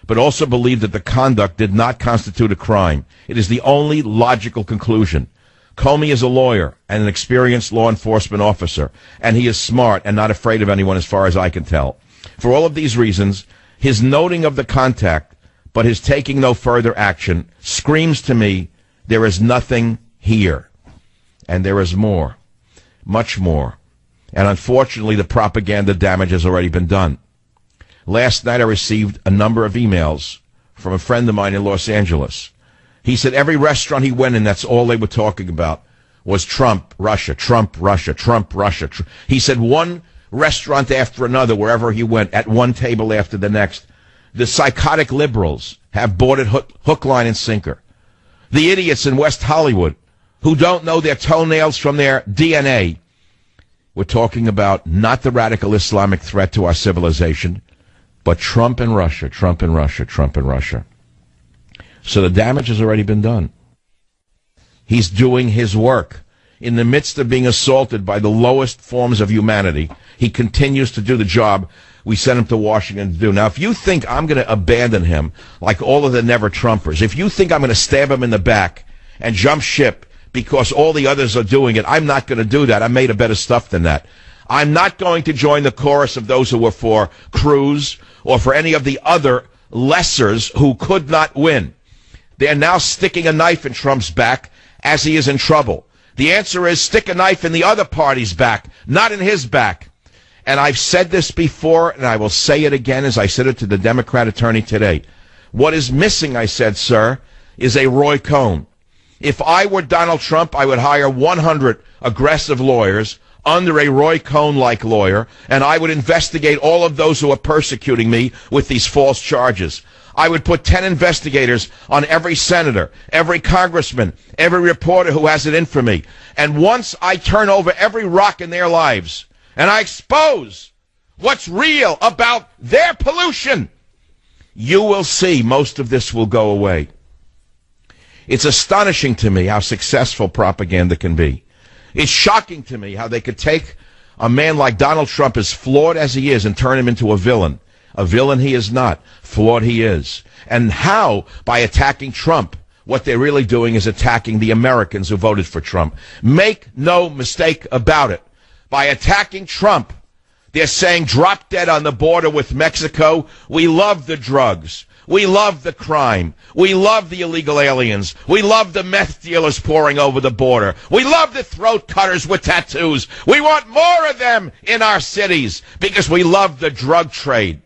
but also believed that the conduct did not constitute a crime. It is the only logical conclusion. Comey is a lawyer and an experienced law enforcement officer, and he is smart and not afraid of anyone as far as I can tell. For all of these reasons, his noting of the contact, but his taking no further action, screams to me there is nothing here. And there is more, much more. And unfortunately, the propaganda damage has already been done. Last night I received a number of emails from a friend of mine in Los Angeles. He said every restaurant he went in, that's all they were talking about, was Trump, Russia, Trump, Russia, Trump, Russia. He said one restaurant after another, wherever he went, at one table after the next. The psychotic liberals have bought it hook, line, and sinker. The idiots in West Hollywood who don't know their toenails from their DNA. We're talking about not the radical Islamic threat to our civilization, but Trump and Russia, Trump and Russia, Trump and Russia. So the damage has already been done. He's doing his work. In the midst of being assaulted by the lowest forms of humanity, he continues to do the job we sent him to Washington to do. Now, if you think I'm going to abandon him like all of the never-Trumpers, if you think I'm going to stab him in the back and jump ship because all the others are doing it, I'm not going to do that. I'm made of better stuff than that. I'm not going to join the chorus of those who were for Cruz or for any of the other lessers who could not win. They're now sticking a knife in Trump's back as he is in trouble. The answer is stick a knife in the other party's back, not in his back. And I've said this before, and I will say it again as I said it to the Democrat attorney today. What is missing, I said, sir, is a Roy Cohn. If I were Donald Trump, I would hire 100 aggressive lawyers under a Roy Cohn-like lawyer, and I would investigate all of those who are persecuting me with these false charges. I would put 10 investigators on every senator, every congressman, every reporter who has it in for me. And once I turn over every rock in their lives, and I expose what's real about their pollution, you will see most of this will go away. It's astonishing to me how successful propaganda can be. It's shocking to me how they could take a man like Donald Trump, as flawed as he is, and turn him into a villain. A villain he is not. Flawed he is. And how, by attacking Trump, what they're really doing is attacking the Americans who voted for Trump. Make no mistake about it. By attacking Trump, they're saying drop dead on the border with Mexico. We love the drugs. We love the crime. We love the illegal aliens. We love the meth dealers pouring over the border. We love the throat cutters with tattoos. We want more of them in our cities because we love the drug trade.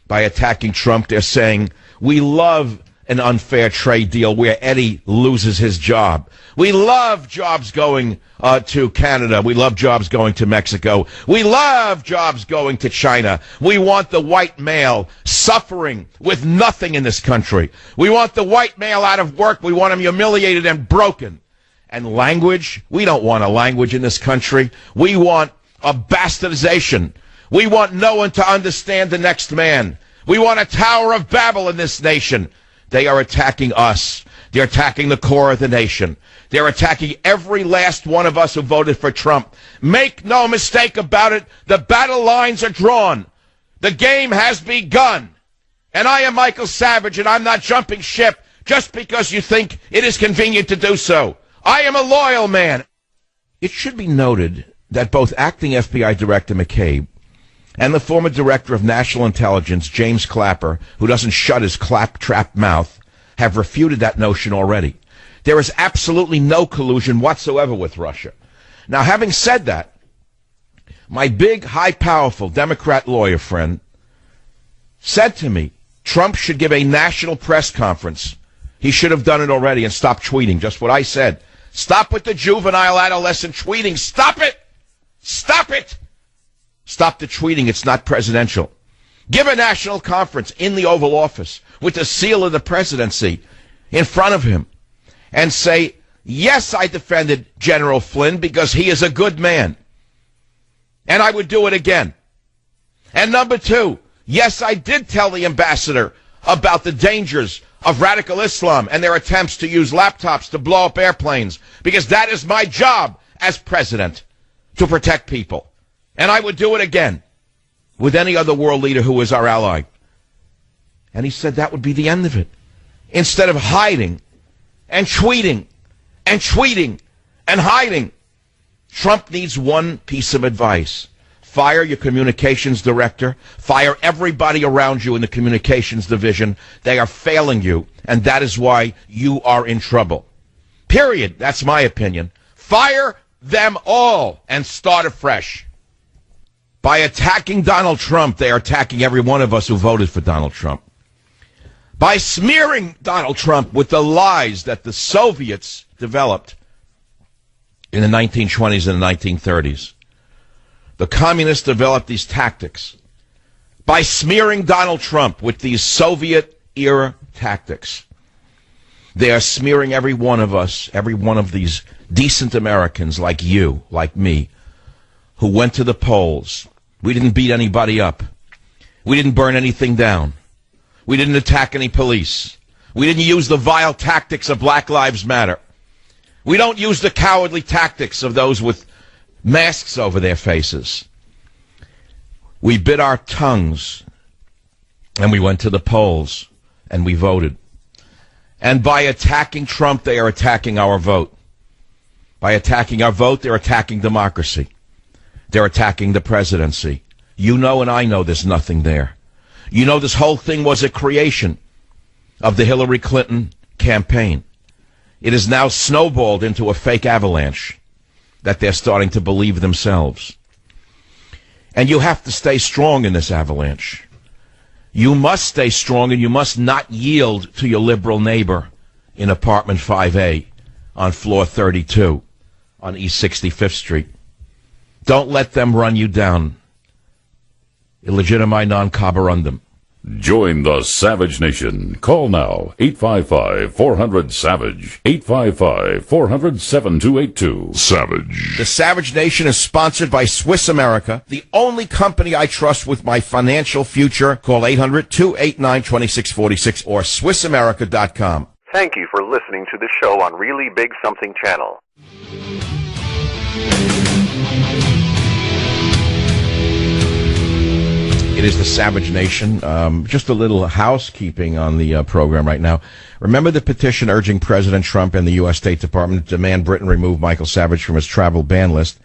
By attacking Trump, they're saying we love an unfair trade deal where Eddie loses his job. We love jobs going to Canada. We love jobs going to Mexico. We love jobs going to China. We want the white male suffering with nothing in this country. We want the white male out of work. We want him humiliated and broken. And language, we don't want a language in this country. We want a bastardization. We want no one to understand the next man. We want a Tower of Babel in this nation. They are attacking us. They're attacking the core of the nation. They're attacking every last one of us who voted for Trump. Make no mistake about it. The battle lines are drawn. The game has begun. And I am Michael Savage, and I'm not jumping ship just because you think it is convenient to do so. I am a loyal man. It should be noted that both acting FBI Director McCabe and the former Director of National Intelligence, James Clapper, who doesn't shut his claptrap mouth, have refuted that notion already. There is absolutely no collusion whatsoever with Russia. Now, having said that, my big, high-powerful Democrat lawyer friend said to me, Trump should give a national press conference. He should have done it already and stopped tweeting, just what I said. Stop with the juvenile adolescent tweeting. Stop it! Stop it! Stop the tweeting. It's not presidential. Give a national conference in the Oval Office with the seal of the presidency in front of him and say, yes, I defended General Flynn because he is a good man. And I would do it again. And number two, yes, I did tell the ambassador about the dangers of radical Islam and their attempts to use laptops to blow up airplanes because that is my job as president, to protect people. And I would do it again with any other world leader who is our ally. And he said that would be the end of it. Instead of hiding and tweeting and tweeting and hiding, Trump needs one piece of advice. Fire your communications director. Fire everybody around you in the communications division. They are failing you, and that is why you are in trouble. Period. That's my opinion. Fire them all and start afresh. By attacking Donald Trump, they are attacking every one of us who voted for Donald Trump. By smearing Donald Trump with the lies that the Soviets developed in the 1920s and the 1930s. The communists developed these tactics. By smearing Donald Trump with these Soviet-era tactics, they are smearing every one of us, every one of these decent Americans like you, like me, who went to the polls. We didn't beat anybody up. We didn't burn anything down. We didn't attack any police. We didn't use the vile tactics of Black Lives Matter. We don't use the cowardly tactics of those with masks over their faces. We bit our tongues, and we went to the polls, and we voted. And by attacking Trump, they are attacking our vote. By attacking our vote, they're attacking democracy. They're attacking the presidency. You know and I know there's nothing there. You know this whole thing was a creation of the Hillary Clinton campaign. It is now snowballed into a fake avalanche that they're starting to believe themselves. And you have to stay strong in this avalanche. You must stay strong, and you must not yield to your liberal neighbor in apartment 5A on floor 32 on East 65th Street. Don't let them run you down. Illegitimi non carborundum. Join the Savage Nation. Call now, 855-400-SAVAGE, 855-400-7282. Savage. The Savage Nation is sponsored by Swiss America, the only company I trust with my financial future. Call 800-289-2646 or SwissAmerica.com. Thank you for listening to the show on Really Big Something Channel. It is the Savage Nation. Just a little housekeeping on the program right now. Remember the petition urging President Trump and the U.S. State Department to demand Britain remove Michael Savage from his travel ban list?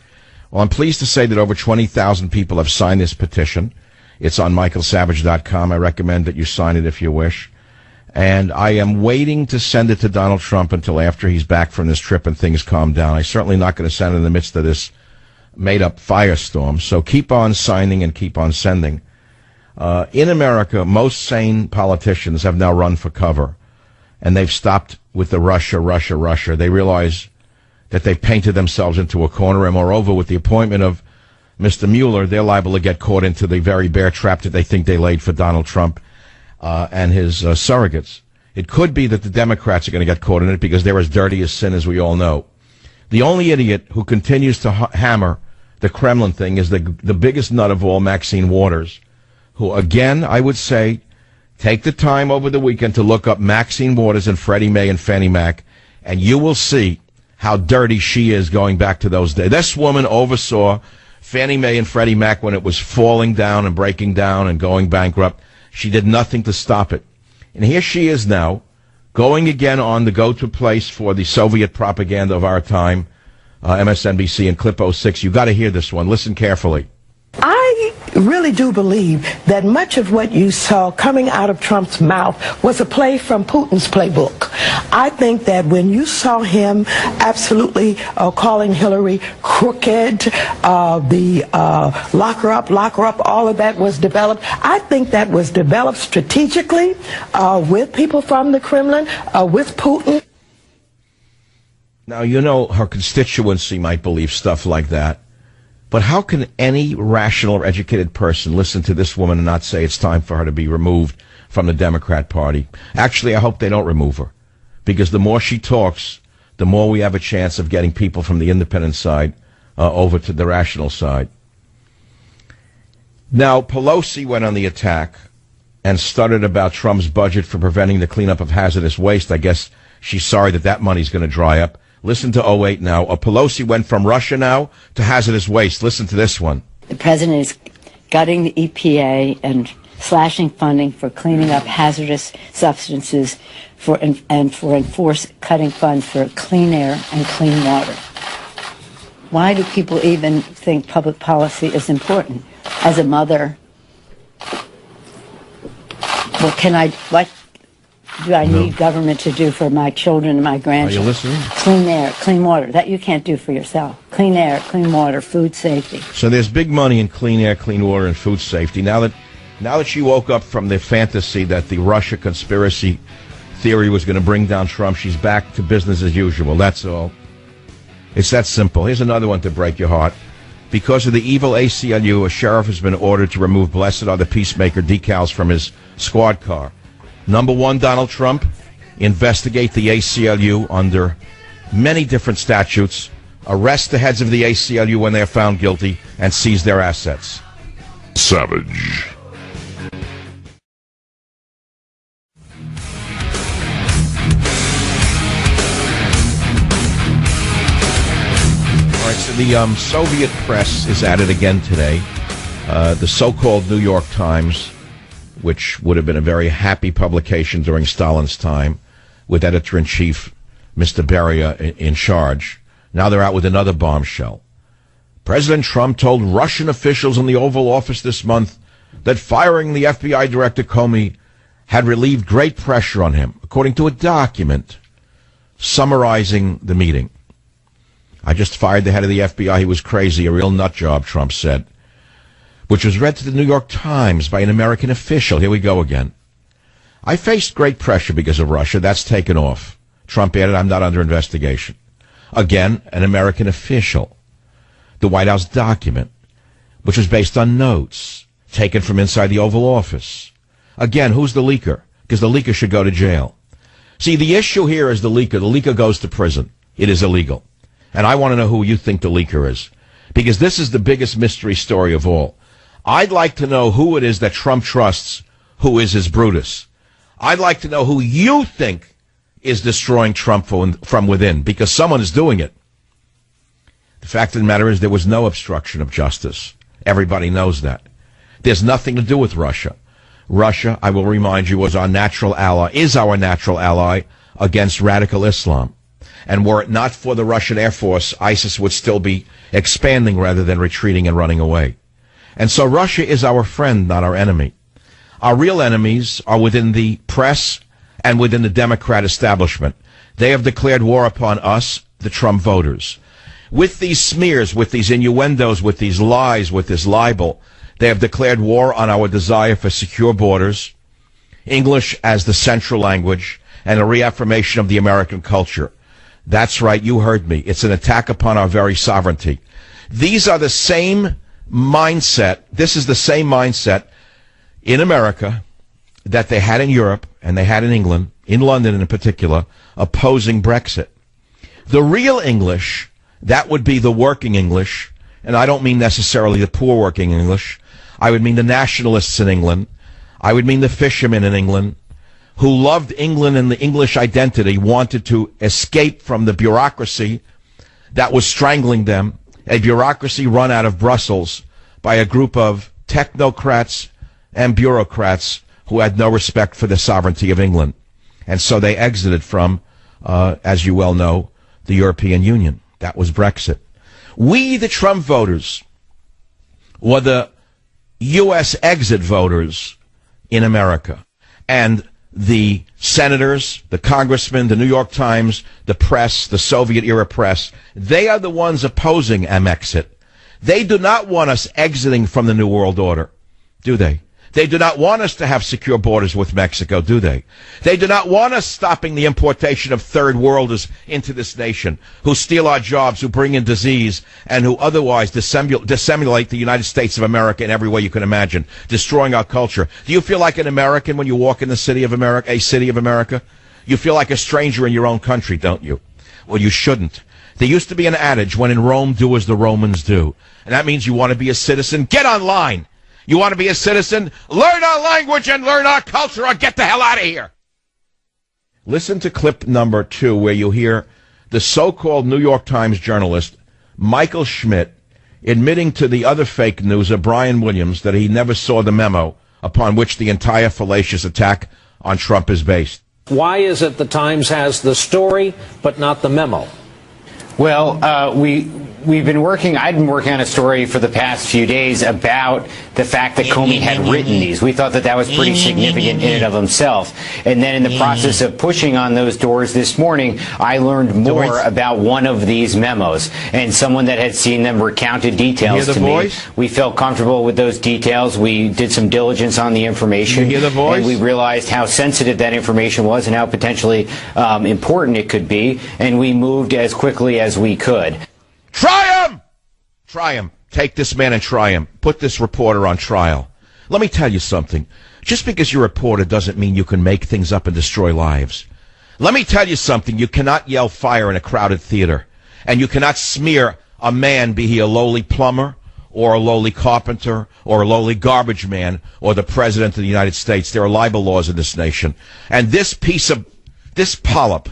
Well, I'm pleased to say that over 20,000 people have signed this petition. It's on michaelsavage.com. I recommend that you sign it if you wish. And I am waiting to send it to Donald Trump until after he's back from this trip and things calm down. I'm certainly not going to send it in the midst of this made-up firestorm. So keep on signing and keep on sending. In America, most sane politicians have now run for cover, and they've stopped with the Russia. They realize that they've painted themselves into a corner, and moreover, with the appointment of Mr. Mueller, they're liable to get caught into the very bear trap that they think they laid for Donald Trump and his surrogates. It could be that the Democrats are going to get caught in it because they're as dirty as sin, as we all know. The only idiot who continues to hammer the Kremlin thing is the biggest nut of all, Maxine Waters, who, again, I would say, take the time over the weekend to look up Maxine Waters and Freddie Mae and Fannie Mac, and you will see how dirty she is going back to those days. This woman oversaw Fannie Mae and Freddie Mac when it was falling down and breaking down and going bankrupt. She did nothing to stop it. And here she is now, going again on the go-to place for the Soviet propaganda of our time, MSNBC and Clip 06. You got to hear this one. Listen carefully. I really do believe that much of what you saw coming out of Trump's mouth was a play from Putin's playbook. I think that when you saw him absolutely calling Hillary crooked, the lock her up, all of that was developed. I think that was developed strategically with people from the Kremlin, with Putin. Now, you know, her constituency might believe stuff like that. But how can any rational or educated person listen to this woman and not say it's time for her to be removed from the Democrat Party? Actually, I hope they don't remove her, because the more she talks, the more we have a chance of getting people from the independent side over to the rational side. Now, Pelosi went on the attack and stuttered about Trump's budget for preventing the cleanup of hazardous waste. I guess she's sorry that money's going to dry up. Listen to 08 now. Pelosi went from Russia now to hazardous waste. Listen to this one. The president is gutting the EPA and slashing funding for cleaning up hazardous substances and for enforced cutting funds for clean air and clean water. Why do people even think public policy is important? As a mother, what do I need government to do for my children and my grandchildren? Are you listening? Clean air, clean water. That you can't do for yourself. Clean air, clean water, food safety. So there's big money in clean air, clean water, and food safety. Now that she woke up from the fantasy that the Russia conspiracy theory was going to bring down Trump, she's back to business as usual. That's all. It's that simple. Here's another one to break your heart. Because of the evil ACLU, a sheriff has been ordered to remove "Blessed are the Peacemaker" decals from his squad car. Number one, Donald Trump, investigate the ACLU under many different statutes, arrest the heads of the ACLU when they are found guilty, and seize their assets. Savage. All right, so the Soviet press is at it again today. The so-called New York Times, which would have been a very happy publication during Stalin's time, with editor-in-chief Mr. Beria in charge. Now they're out with another bombshell. President Trump told Russian officials in the Oval Office this month that firing the FBI Director Comey had relieved great pressure on him, according to a document summarizing the meeting. "I just fired the head of the FBI. He was crazy, a real nut job," Trump said, which was read to the New York Times by an American official. Here we go again. "I faced great pressure because of Russia. That's taken off." Trump added, "I'm not under investigation." Again, an American official. The White House document, which was based on notes taken from inside the Oval Office. Again, who's the leaker? Because the leaker should go to jail. See, the issue here is the leaker. The leaker goes to prison. It is illegal. And I want to know who you think the leaker is, because this is the biggest mystery story of all. I'd like to know who it is that Trump trusts, who is his Brutus. I'd like to know who you think is destroying Trump from within, because someone is doing it. The fact of the matter is there was no obstruction of justice. Everybody knows that. There's nothing to do with Russia. Russia, I will remind you, is our natural ally against radical Islam. And were it not for the Russian Air Force, ISIS would still be expanding rather than retreating and running away. And so Russia is our friend, not our enemy. Our real enemies are within the press and within the Democrat establishment. They have declared war upon us, the Trump voters. With these smears, with these innuendos, with these lies, with this libel, they have declared war on our desire for secure borders, English as the central language, and a reaffirmation of the American culture. That's right, you heard me. It's an attack upon our very sovereignty. These are the same mindset, this is the same mindset in America that they had in Europe and they had in England, in London in particular, opposing Brexit. The real English, that would be the working English, and I don't mean necessarily the poor working English. I would mean the nationalists in England. I would mean the fishermen in England who loved England and the English identity, wanted to escape from the bureaucracy that was strangling them, a bureaucracy run out of Brussels by a group of technocrats and bureaucrats who had no respect for the sovereignty of England. And so they exited from, as you well know, the European Union. That was Brexit. We, the Trump voters, were the U.S. exit voters in America. And the senators, the congressmen, the New York Times, the press, the Soviet-era press, they are the ones opposing Amexit. They do not want us exiting from the New World Order, do they? They do not want us to have secure borders with Mexico, do they? They do not want us stopping the importation of third worlders into this nation, who steal our jobs, who bring in disease, and who otherwise dissemblate the United States of America in every way you can imagine, destroying our culture. Do you feel like an American when you walk in the city of America, a city of America? You feel like a stranger in your own country, don't you? Well, you shouldn't. There used to be an adage, when in Rome, do as the Romans do. And that means you want to be a citizen, get online. You want to be a citizen? Learn our language and learn our culture or get the hell out of here. Listen to clip number 2 where you hear the so-called New York Times journalist Michael Schmidt admitting to the other fake news of Brian Williams that he never saw the memo upon which the entire fallacious attack on Trump is based. Why is it the Times has the story but not the memo? Well, I've been working on a story for the past few days about the fact that Comey had written these. We thought that that was pretty significant in and of himself. And then in the process of pushing on those doors this morning, I learned more about one of these memos. And someone that had seen them recounted details to me. We felt comfortable with those details. We did some diligence on the information. You hear the voice? And we realized how sensitive that information was and how potentially important it could be. And we moved as quickly as we could. Try him! Try him. Take this man and try him. Put this reporter on trial. Let me tell you something. Just because you're a reporter doesn't mean you can make things up and destroy lives. Let me tell you something. You cannot yell fire in a crowded theater. And you cannot smear a man, be he a lowly plumber or a lowly carpenter or a lowly garbage man or the president of the United States. There are libel laws in this nation. And this polyp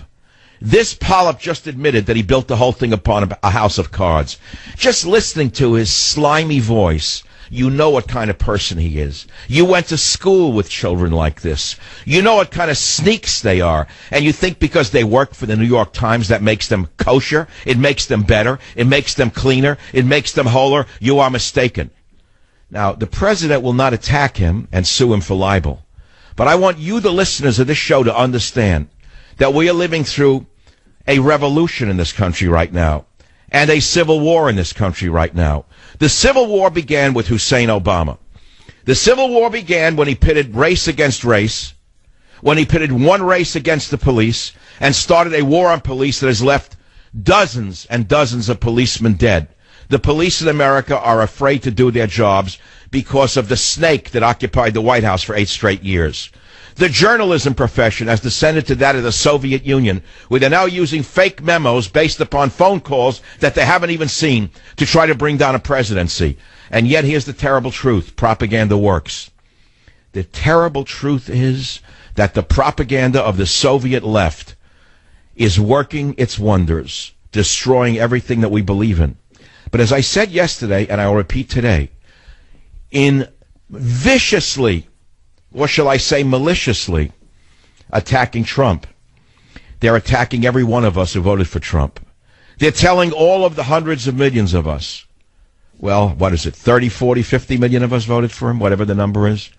just admitted that he built the whole thing upon a house of cards. Just listening to his slimy voice, you know what kind of person he is. You went to school with children like this. You know what kind of sneaks they are. And you think because they work for the New York Times that makes them kosher, it makes them better, it makes them cleaner, it makes them wholer. You are mistaken. Now, the president will not attack him and sue him for libel. But I want you, the listeners of this show, to understand that we are living through a revolution in this country right now, and a civil war in this country right now. The Civil War began with Hussein Obama. The Civil War began when he pitted race against race, when he pitted one race against the police, and started a war on police that has left dozens and dozens of policemen dead. The police in America are afraid to do their jobs because of the snake that occupied the White House for 8 straight years. The journalism profession has descended to that of the Soviet Union, where they're now using fake memos based upon phone calls that they haven't even seen to try to bring down a presidency. And yet here's the terrible truth. Propaganda works. The terrible truth is that the propaganda of the Soviet left is working its wonders, destroying everything that we believe in. But as I said yesterday, and I will repeat today, in viciously, or shall I say maliciously, attacking Trump, they're attacking every one of us who voted for Trump. They're telling all of the hundreds of millions of us well, what is it, 30, 40, 50 million of us voted for him, whatever the number is.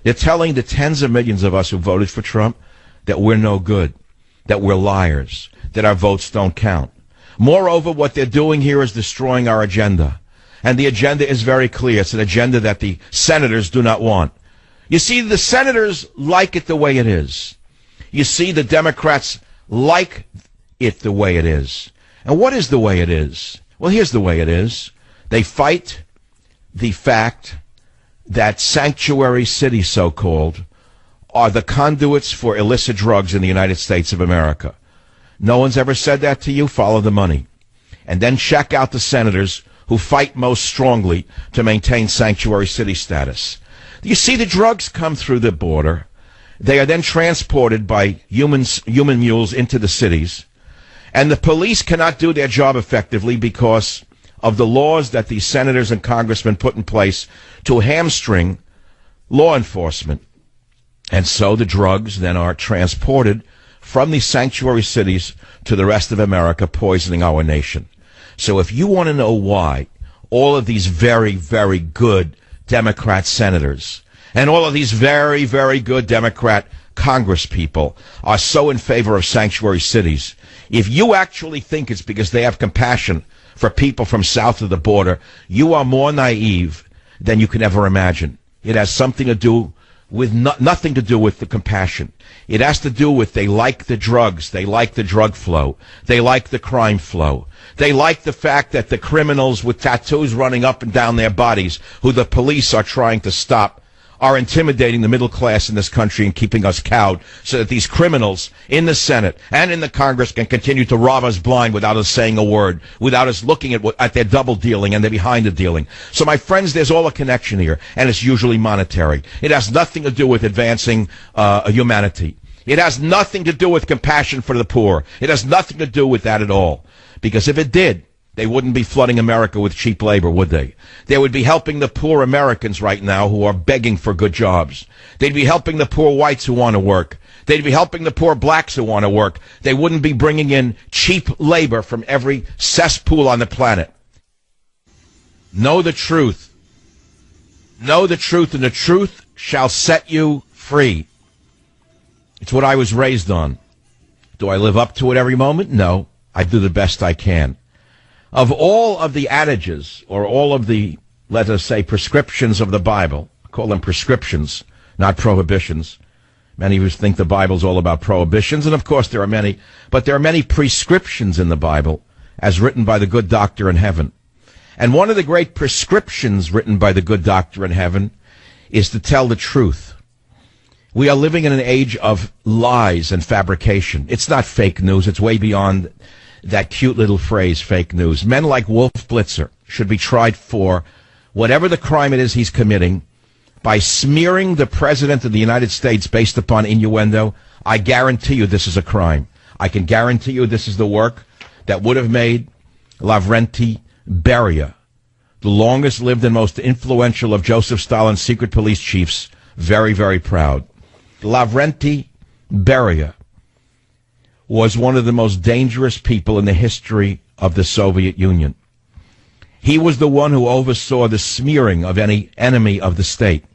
They're telling the tens of millions of us who voted for Trump that we're no good, that we're liars, that our votes don't count. Moreover, what they're doing here is destroying our agenda. And the agenda is very clear. It's an agenda that the senators do not want. You see, the senators like it the way it is. You see, the Democrats like it the way it is. And what is the way it is? Well, here's the way it is. They fight the fact that sanctuary cities, so-called, are the conduits for illicit drugs in the United States of America. No one's ever said that to you? Follow the money. And then check out the senators who fight most strongly to maintain sanctuary city status. You see, the drugs come through the border. They are then transported by human mules into the cities. And the police cannot do their job effectively because of the laws that these senators and congressmen put in place to hamstring law enforcement. And so the drugs then are transported from these sanctuary cities to the rest of America, poisoning our nation. So if you want to know why all of these very, very good Democrat senators and all of these very, very good Democrat congresspeople are so in favor of sanctuary cities, if you actually think it's because they have compassion for people from south of the border, you are more naive than you can ever imagine. It has something to do with nothing to do with the compassion. It has to do with they like the drugs, they like the drug flow, they like the crime flow. They like the fact that the criminals with tattoos running up and down their bodies, who the police are trying to stop, are intimidating the middle class in this country and keeping us cowed so that these criminals in the Senate and in the Congress can continue to rob us blind without us saying a word, without us looking at their double dealing and their behind the dealing. So, my friends, there's all a connection here, and it's usually monetary. It has nothing to do with advancing humanity. It has nothing to do with compassion for the poor. It has nothing to do with that at all. Because if it did, they wouldn't be flooding America with cheap labor, would they? They would be helping the poor Americans right now who are begging for good jobs. They'd be helping the poor whites who want to work. They'd be helping the poor blacks who want to work. They wouldn't be bringing in cheap labor from every cesspool on the planet. Know the truth. Know the truth, and the truth shall set you free. It's what I was raised on. Do I live up to it every moment? No. I do the best I can. Of all of the adages, or all of the, let us say, prescriptions of the Bible, I call them prescriptions, not prohibitions. Many of us think the Bible's all about prohibitions, and of course there are many, but there are many prescriptions in the Bible, as written by the good doctor in heaven. And one of the great prescriptions written by the good doctor in heaven is to tell the truth. We are living in an age of lies and fabrication. It's not fake news. It's way beyond that cute little phrase, fake news. Men like Wolf Blitzer should be tried for whatever the crime it is he's committing by smearing the President of the United States based upon innuendo. I guarantee you this is a crime. I can guarantee you this is the work that would have made Lavrenti Beria, the longest lived and most influential of Joseph Stalin's secret police chiefs, very, very proud. Lavrenti Beria was one of the most dangerous people in the history of the Soviet Union. He was the one who oversaw the smearing of any enemy of the state.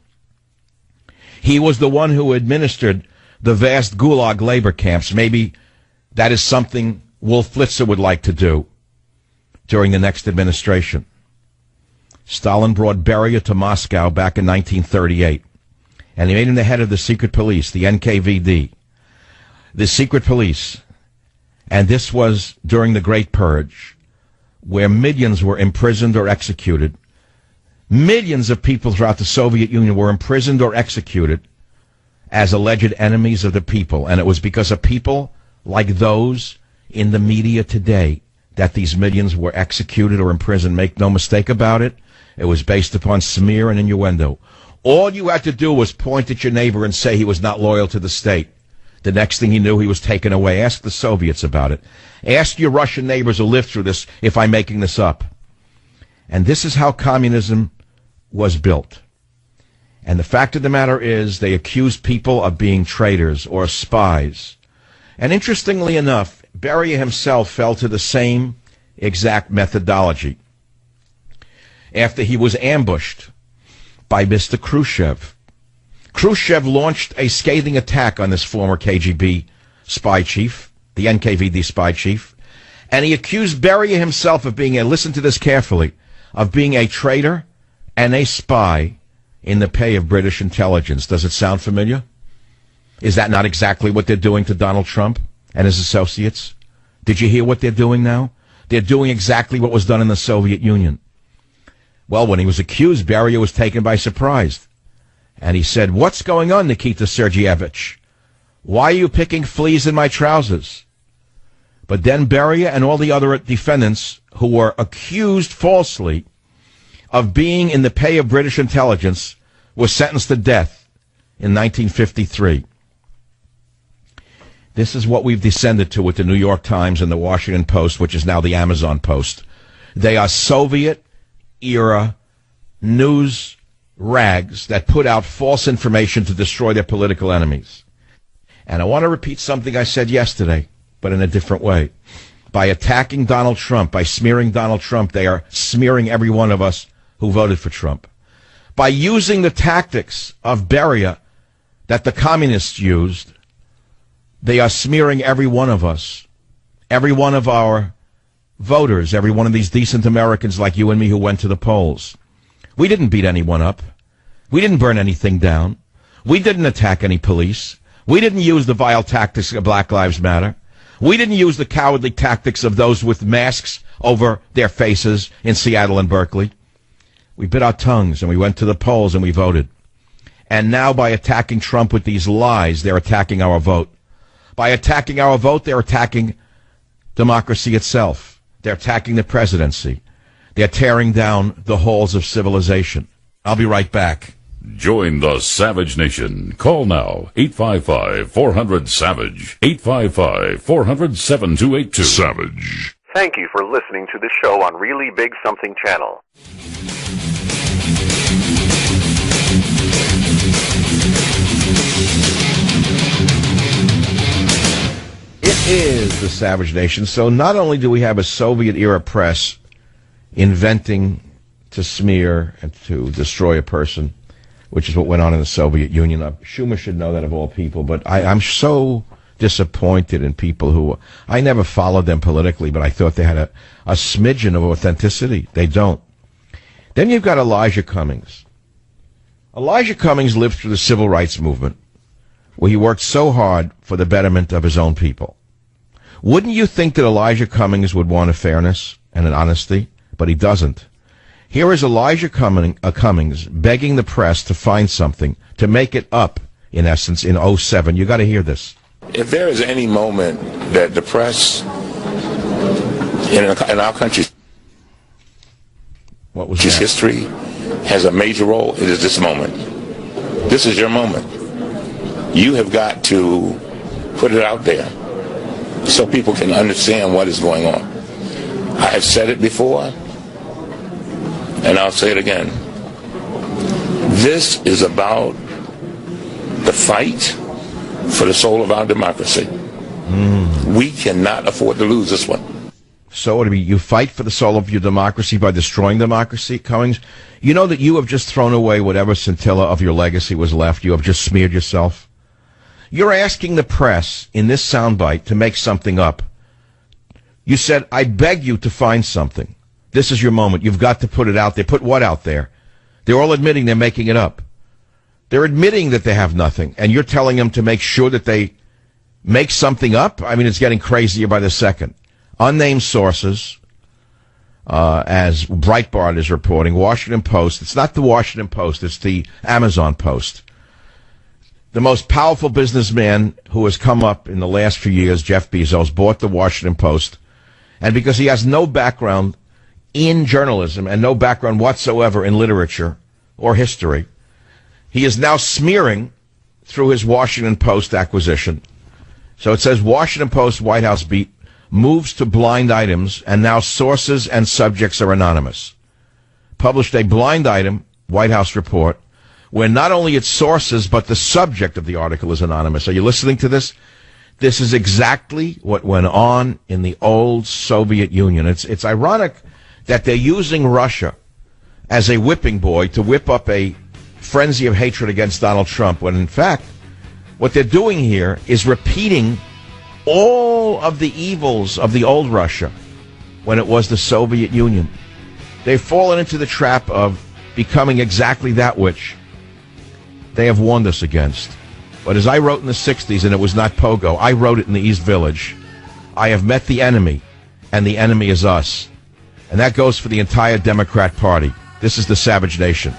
He was the one who administered the vast Gulag labor camps. Maybe that is something Wolf Blitzer would like to do during the next administration. Stalin brought Beria to Moscow back in 1938, and he made him the head of the secret police, the NKVD. The secret police, and this was during the Great Purge, where millions were imprisoned or executed. Millions of people throughout the Soviet Union were imprisoned or executed as alleged enemies of the people, and it was because of people like those in the media today that these millions were executed or imprisoned. Make no mistake about it, it was based upon smear and innuendo. All you had to do was point at your neighbor and say he was not loyal to the state. The next thing he knew, he was taken away. Ask the Soviets about it. Ask your Russian neighbors who lived through this if I'm making this up. And this is how communism was built. And the fact of the matter is, they accused people of being traitors or spies. And interestingly enough, Beria himself fell to the same exact methodology. after he was ambushed by Mr. Khrushchev. Khrushchev launched a scathing attack on this former KGB spy chief, the NKVD spy chief, and he accused Beria himself of being listen to this carefully, of being a traitor and a spy in the pay of British intelligence. Does it sound familiar? Is that not exactly what they're doing to Donald Trump and his associates? Did you hear what they're doing now? They're doing exactly what was done in the Soviet Union. Well, when he was accused, Beria was taken by surprise. And he said, "What's going on, Nikita Sergeyevich? Why are you picking fleas in my trousers?" But then Beria and all the other defendants who were accused falsely of being in the pay of British intelligence were sentenced to death in 1953. This is what we've descended to with the New York Times and the Washington Post, which is now the Amazon Post. They are Soviet-era news rags that put out false information to destroy their political enemies. And I want to repeat something I said yesterday, but in a different way. By attacking Donald Trump, by smearing Donald Trump, they are smearing every one of us who voted for Trump. By using the tactics of Beria that the communists used, they are smearing every one of us, every one of our voters, every one of these decent Americans like you and me who went to the polls. We didn't beat anyone up. We didn't burn anything down. We didn't attack any police. We didn't use the vile tactics of Black Lives Matter. We didn't use the cowardly tactics of those with masks over their faces in Seattle and Berkeley. We bit our tongues and we went to the polls and we voted. And now by attacking Trump with these lies, they're attacking our vote. By attacking our vote, they're attacking democracy itself. They're attacking the presidency. They're tearing down the halls of civilization. I'll be right back. Join the Savage Nation. Call now, 855-400-SAVAGE, 855-400-7282. Savage. Thank you for listening to the show on Really Big Something Channel. It is the Savage Nation. So not only do we have a Soviet-era press inventing to smear and to destroy a person, which is what went on in the Soviet Union. Schumer should know that of all people, but I'm so disappointed in people who, I never followed them politically, but I thought they had a smidgen of authenticity. They don't. Then you've got Elijah Cummings. Elijah Cummings lived through the civil rights movement, where he worked so hard for the betterment of his own people. Wouldn't you think that Elijah Cummings would want a fairness and an honesty? But he doesn't. Here is Elijah Cummings begging the press to find something, to make it up, in essence, in 2007. You got to hear this. If there is any moment that the press in our country's history has a major role, it is this moment. This is your moment. You have got to put it out there so people can understand what is going on. I have said it before, and I'll say it again. This is about the fight for the soul of our democracy. We cannot afford to lose this one. So you fight for the soul of your democracy by destroying democracy, Cummings? You know that you have just thrown away whatever scintilla of your legacy was left. You have just smeared yourself. You're asking the press in this soundbite to make something up. You said, I beg you to find something. This is your moment. You've got to put it out there. Put what out there? They're all admitting they're making it up. They're admitting that they have nothing, and you're telling them to make sure that they make something up? I mean, it's getting crazier by the second. Unnamed sources, as Breitbart is reporting, Washington Post. It's not the Washington Post. It's the Amazon Post. The most powerful businessman who has come up in the last few years, Jeff Bezos, bought the Washington Post. And because he has no background in journalism and no background whatsoever in literature or history, he is now smearing through his Washington Post acquisition. So it says Washington Post White House beat moves to blind items, and now sources and subjects are anonymous. Published a blind item, White House report, where not only its sources, but the subject of the article is anonymous. Are you listening to this? This is exactly what went on in the old Soviet Union. It's ironic that they're using Russia as a whipping boy to whip up a frenzy of hatred against Donald Trump, when in fact, what they're doing here is repeating all of the evils of the old Russia when it was the Soviet Union. They've fallen into the trap of becoming exactly that which they have warned us against. But as I wrote in the 60s, and it was not Pogo, I wrote it in the East Village, I have met the enemy, and the enemy is us. And that goes for the entire Democrat Party. This is the Savage Nation.